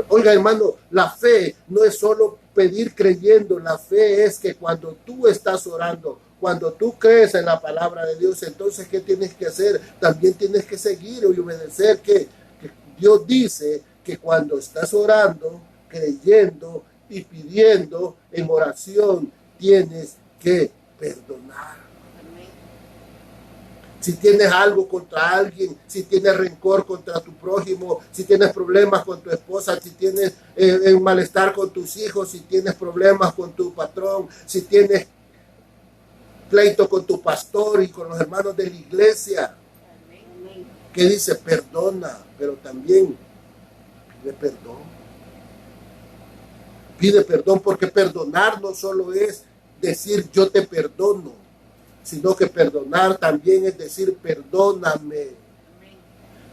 Oiga, hermano, la fe no es solo pedir creyendo. La fe es que cuando tú estás orando, cuando tú crees en la palabra de Dios, entonces ¿qué tienes que hacer? También tienes que seguir y obedecer que Dios dice que cuando estás orando, creyendo y pidiendo en oración, tienes que perdonar. Si tienes algo contra alguien, si tienes rencor contra tu prójimo, si tienes problemas con tu esposa, si tienes un malestar con tus hijos, si tienes problemas con tu patrón, si tienes pleito con tu pastor y con los hermanos de la iglesia, que dice perdona, pero también pide perdón. Pide perdón, porque perdonar no solo es decir yo te perdono, sino que perdonar también es decir perdóname.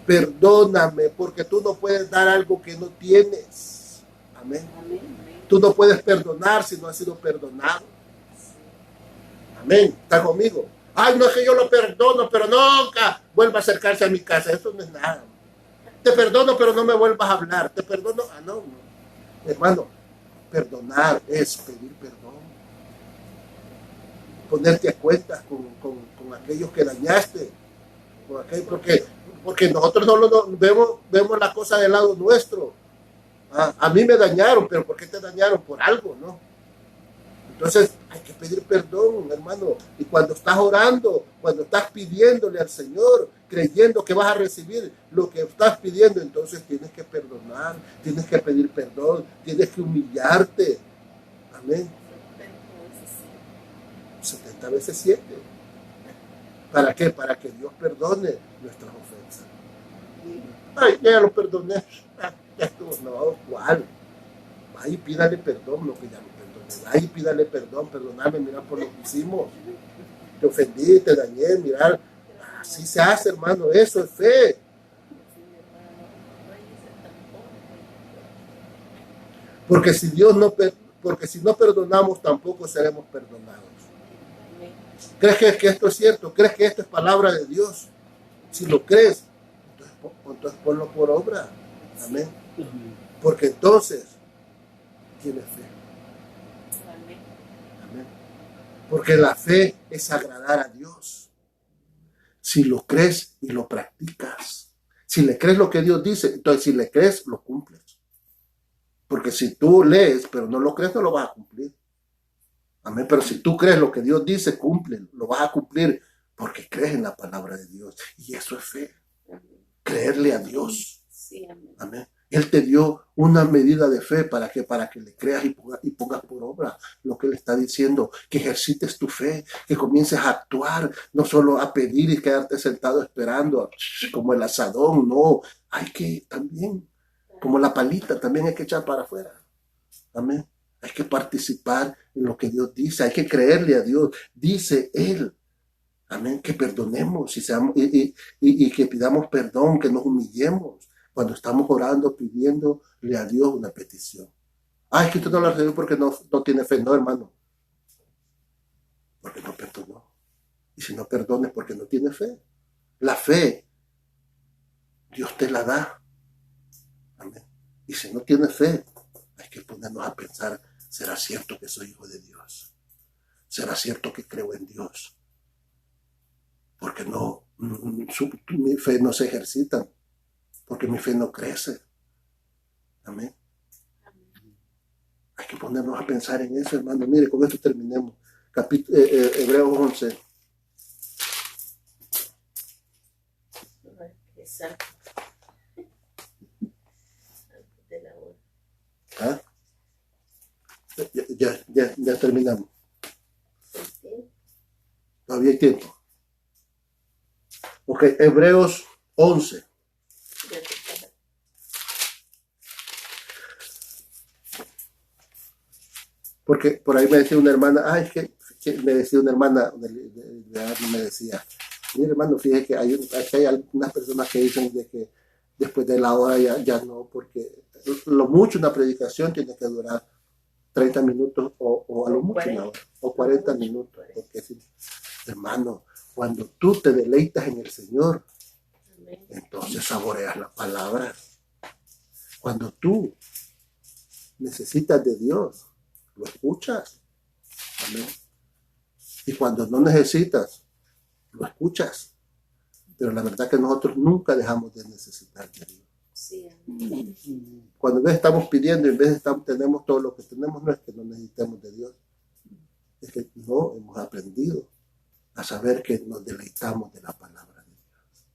Perdóname, porque tú no puedes dar algo que no tienes. Amén. Tú no puedes perdonar si no has sido perdonado. Amén. ¿Está conmigo? Ay, no es que yo lo perdono, pero nunca vuelva a acercarse a mi casa. Eso no es nada. Te perdono, pero no me vuelvas a hablar. Te perdono. No. Hermano, perdonar es pedir perdón. Ponerte a cuentas con aquellos que dañaste. Con aquellos, porque nosotros no vemos la cosa del lado nuestro. A mí me dañaron, pero ¿por qué te dañaron? Por algo, ¿no? Entonces hay que pedir perdón, hermano. Y cuando estás orando, cuando estás pidiéndole al Señor, creyendo que vas a recibir lo que estás pidiendo, entonces tienes que perdonar, tienes que pedir perdón, tienes que humillarte. Amén. 70 veces 7. ¿Para qué? Para que Dios perdone nuestras ofensas. Ay, ya lo perdoné. Ya estuvo. No, ¿cuál? Vaya y pídale perdón, lo que ya lo perdoné. Vaya y pídale perdón, perdonarme, mira por lo que hicimos. Te ofendí, te dañé, mirar. Así se hace, hermano, eso es fe. Porque si no perdonamos, tampoco seremos perdonados. ¿Crees que esto es cierto? ¿Crees que esto es palabra de Dios? Si lo crees, entonces ponlo por obra. Amén. Porque entonces tienes fe. Amén. Porque la fe es agradar a Dios. Si lo crees y lo practicas. Si le crees lo que Dios dice, entonces si le crees, lo cumples. Porque si tú lees, pero no lo crees, no lo vas a cumplir. Amén. Pero si tú crees lo que Dios dice, cumple, lo vas a cumplir porque crees en la palabra de Dios. Y eso es fe. Creerle a Dios. Amén. Él te dio una medida de fe para que le creas y pongas por obra lo que Él está diciendo, que ejercites tu fe, que comiences a actuar, no solo a pedir y quedarte sentado esperando como el asadón, no, hay que también, como la palita, también hay que echar para afuera. Amén. Hay que participar en lo que Dios dice, hay que creerle a Dios, dice Él. Amén, que perdonemos y que pidamos perdón, que nos humillemos cuando estamos orando, pidiéndole a Dios una petición. Es que usted no lo recibió porque no tiene fe. No, hermano, porque no perdonó. Y si no perdones porque no tiene fe. La fe, Dios te la da. Amén. Y si no tienes fe, hay que ponernos a pensar, ¿será cierto que soy hijo de Dios? ¿Será cierto que creo en Dios? Porque mi fe no se ejercita, porque mi fe no crece. Amén. Hay que ponernos a pensar en eso, hermano. Mire, con esto terminemos. Hebreos 11. Exacto. De la hora. ¿Ah? Ya terminamos. Todavía hay tiempo. Ok, Hebreos 11. Porque por ahí me decía una hermana, es que me decía una hermana, me decía, mire hermano, fíjese que hay algunas personas que dicen de que después de la hora ya no, porque lo mucho una predicación tiene que durar 30 minutos o a lo mucho 40, una hora, o 40 minutos, porque si, hermano, cuando tú te deleitas en el Señor, entonces saboreas la palabra. Cuando tú necesitas de Dios, lo escuchas. Amén. Y cuando no necesitas, lo escuchas. Pero la verdad que nosotros nunca dejamos de necesitar de Dios. Sí. Cuando en vez estamos pidiendo, en vez tenemos todo lo que tenemos, no es que no necesitemos de Dios. Es que no hemos aprendido a saber que nos deleitamos de la palabra de Dios.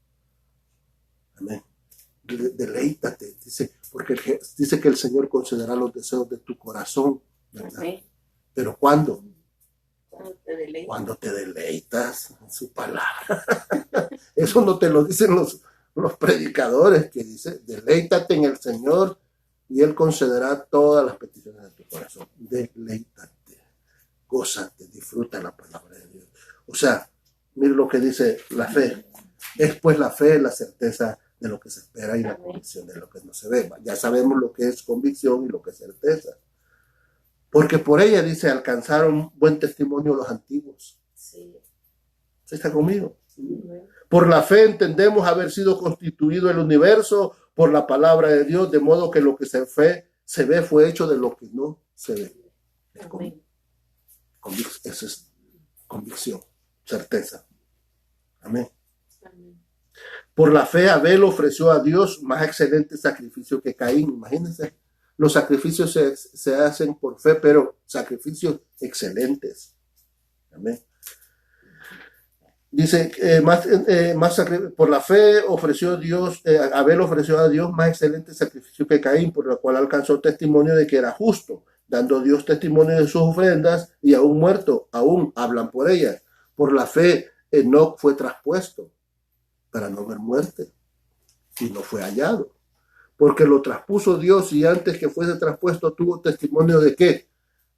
Amén. Deleítate, dice, porque dice que el Señor concederá los deseos de tu corazón, ¿verdad? Amén. Pero ¿cuándo? Cuando te deleitas en su palabra. Eso no te lo dicen los predicadores, que dice, deleítate en el Señor y Él concederá todas las peticiones de tu corazón. Deleítate, gózate, disfruta la palabra de Dios. O sea, mire lo que dice la fe. Es pues la fe, la certeza de lo que se espera y la convicción de lo que no se ve. Ya sabemos lo que es convicción y lo que es certeza. Porque por ella, dice, alcanzaron buen testimonio los antiguos. Sí. ¿Se está conmigo? Sí. Por la fe entendemos haber sido constituido el universo por la palabra de Dios, de modo que lo que se ve fue hecho de lo que no se ve. Esa es convicción, certeza. Amén. Por la fe Abel ofreció a Dios más excelente sacrificio que Caín. Imagínense, los sacrificios se hacen por fe, pero sacrificios excelentes. Amén. Dice, por la fe ofreció Dios, Abel ofreció a Dios más excelente sacrificio que Caín, por lo cual alcanzó testimonio de que era justo, dando Dios testimonio de sus ofrendas, y aún muerto, aún hablan por ellas. Por la fe Enoc fue traspuesto para no ver muerte, y no fue hallado, porque lo traspuso Dios, y antes que fuese traspuesto tuvo testimonio de qué,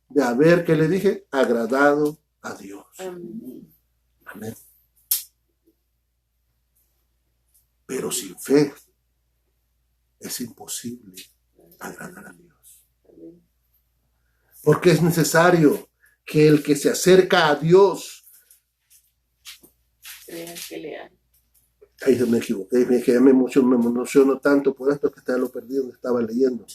de haber, ¿qué le dije? Agradado a Dios. Amén. Amén. Pero sin fe es imposible agradar a Dios. Porque es necesario que el que se acerca a Dios crea que le hay. Ahí me equivoqué, me emociono tanto por esto que estaba lo perdido donde estaba leyendo.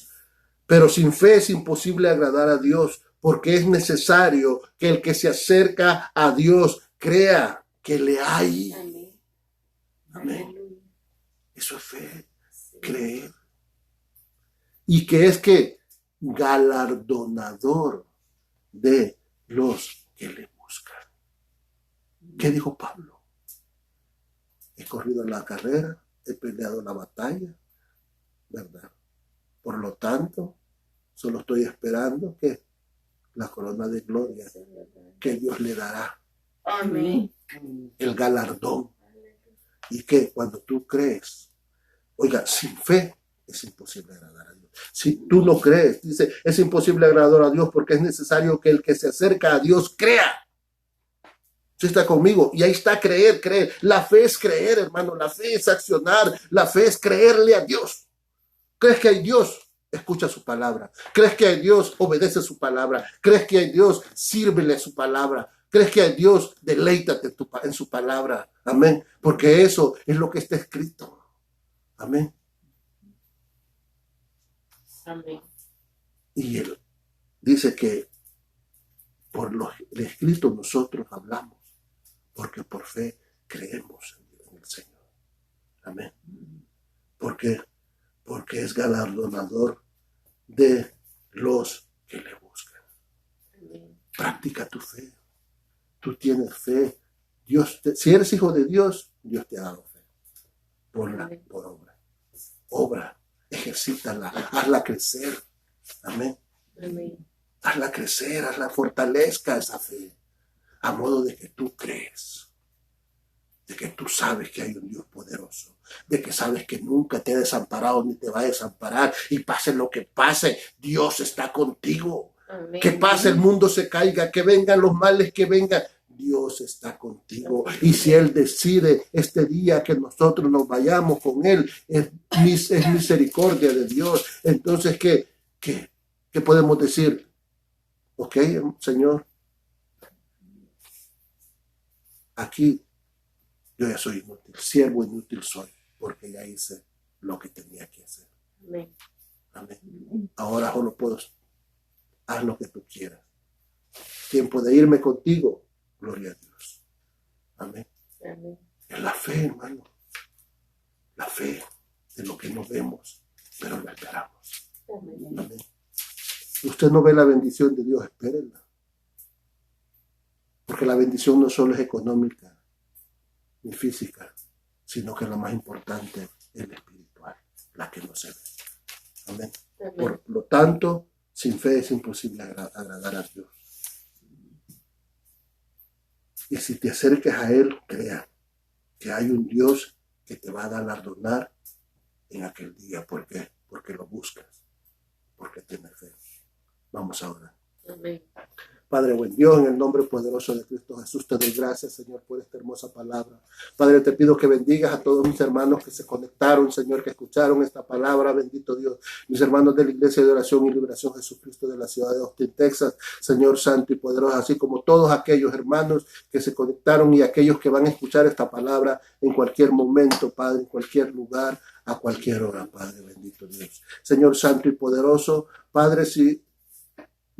Pero sin fe es imposible agradar a Dios, porque es necesario que el que se acerca a Dios crea que le hay. Amén. Amén. Eso es fe, creer. Y que es que galardonador de los que le buscan. ¿Qué dijo Pablo? He corrido la carrera, he peleado la batalla, ¿verdad? Por lo tanto, solo estoy esperando que la corona de gloria que Dios le dará. Amén. El galardón. Y que cuando tú crees, oiga, sin fe es imposible agradar a Dios. Si tú no crees, dice, es imposible agradar a Dios porque es necesario que el que se acerca a Dios crea. ¿Sí está conmigo? Y ahí está creer. La fe es creer, hermano. La fe es accionar. La fe es creerle a Dios. ¿Crees que hay Dios? Escucha su palabra. ¿Crees que hay Dios? Obedece su palabra. ¿Crees que hay Dios? Sírvele su palabra. ¿Crees que hay Dios? Deleítate en su palabra. Amén. Porque eso es lo que está escrito. Amén. Amén. Y él dice que por lo escrito nosotros hablamos, porque por fe creemos en el Señor. Amén. Porque es galardonador de los que le buscan. Practica tu fe. Tú tienes fe. Si eres hijo de Dios, Dios te ha dado fe. Ponla por obra. Obra, ejercítala, hazla crecer. Amén. Amén. Hazla crecer, hazla fortalezca esa fe. A modo de que tú crees. De que tú sabes que hay un Dios poderoso. De que sabes que nunca te ha desamparado ni te va a desamparar. Y pase lo que pase, Dios está contigo. Amén. Que pase, el mundo se caiga, que vengan los males que vengan. Dios está contigo. Y si Él decide este día que nosotros nos vayamos con Él, es misericordia de Dios. Entonces, ¿qué podemos decir? Ok, Señor, aquí yo ya soy inútil, siervo inútil soy, porque ya hice lo que tenía que hacer. Amén. Amén. Ahora solo puedo, haz lo que tú quieras. Tiempo de irme contigo, gloria a Dios. Amén. Amén. Es la fe, hermano. La fe de lo que no vemos, pero lo esperamos. Amén. Amén. Usted no ve la bendición de Dios, espérenla. Porque la bendición no solo es económica ni física, sino que lo más importante es la espiritual, la que no se ve. Amén. Amén. Por lo tanto, sin fe es imposible agradar a Dios. Y si te acercas a Él, crea que hay un Dios que te va a galardonar en aquel día. ¿Por qué? Porque lo buscas, porque tienes fe. Vamos a orar. Amén. Padre buen Dios, en el nombre poderoso de Cristo Jesús, te doy gracias, Señor, por esta hermosa palabra. Padre, te pido que bendigas a todos mis hermanos que se conectaron, Señor, que escucharon esta palabra, bendito Dios. Mis hermanos de la Iglesia de Oración y Liberación Jesucristo de la ciudad de Austin, Texas, Señor santo y poderoso, así como todos aquellos hermanos que se conectaron y aquellos que van a escuchar esta palabra en cualquier momento, Padre, en cualquier lugar, a cualquier hora, Padre, bendito Dios. Señor santo y poderoso, Padre, si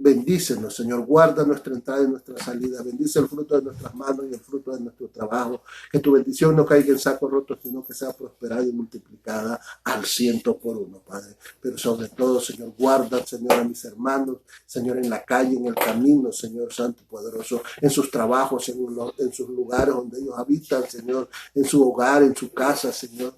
bendícenos, Señor, guarda nuestra entrada y nuestra salida, bendice el fruto de nuestras manos y el fruto de nuestro trabajo, que tu bendición no caiga en saco roto, sino que sea prosperada y multiplicada al 100 por 1, Padre. Pero sobre todo, Señor, guarda, Señor, a mis hermanos, Señor, en la calle, en el camino, Señor Santo y Poderoso, en sus trabajos, en sus lugares donde ellos habitan, Señor, en su hogar, en su casa, Señor.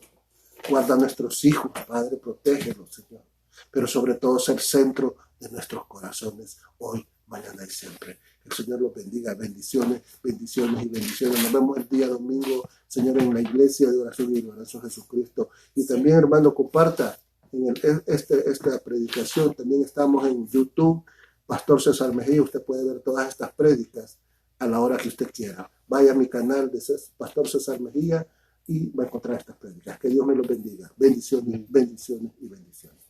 Guarda a nuestros hijos, Padre, protégelos, Señor. Pero sobre todo, ser centro de nuestros corazones hoy, mañana y siempre. Que el Señor los bendiga. Bendiciones, bendiciones y bendiciones. Nos vemos el día domingo, Señor, en la Iglesia de Oración y Liberación Jesucristo. Y también, hermano, comparta esta predicación. También estamos en YouTube, Pastor César Mejía. Usted puede ver todas estas prédicas a la hora que usted quiera. Vaya a mi canal de Pastor César Mejía y va a encontrar estas prédicas. Que Dios me los bendiga. Bendiciones, bendiciones y bendiciones.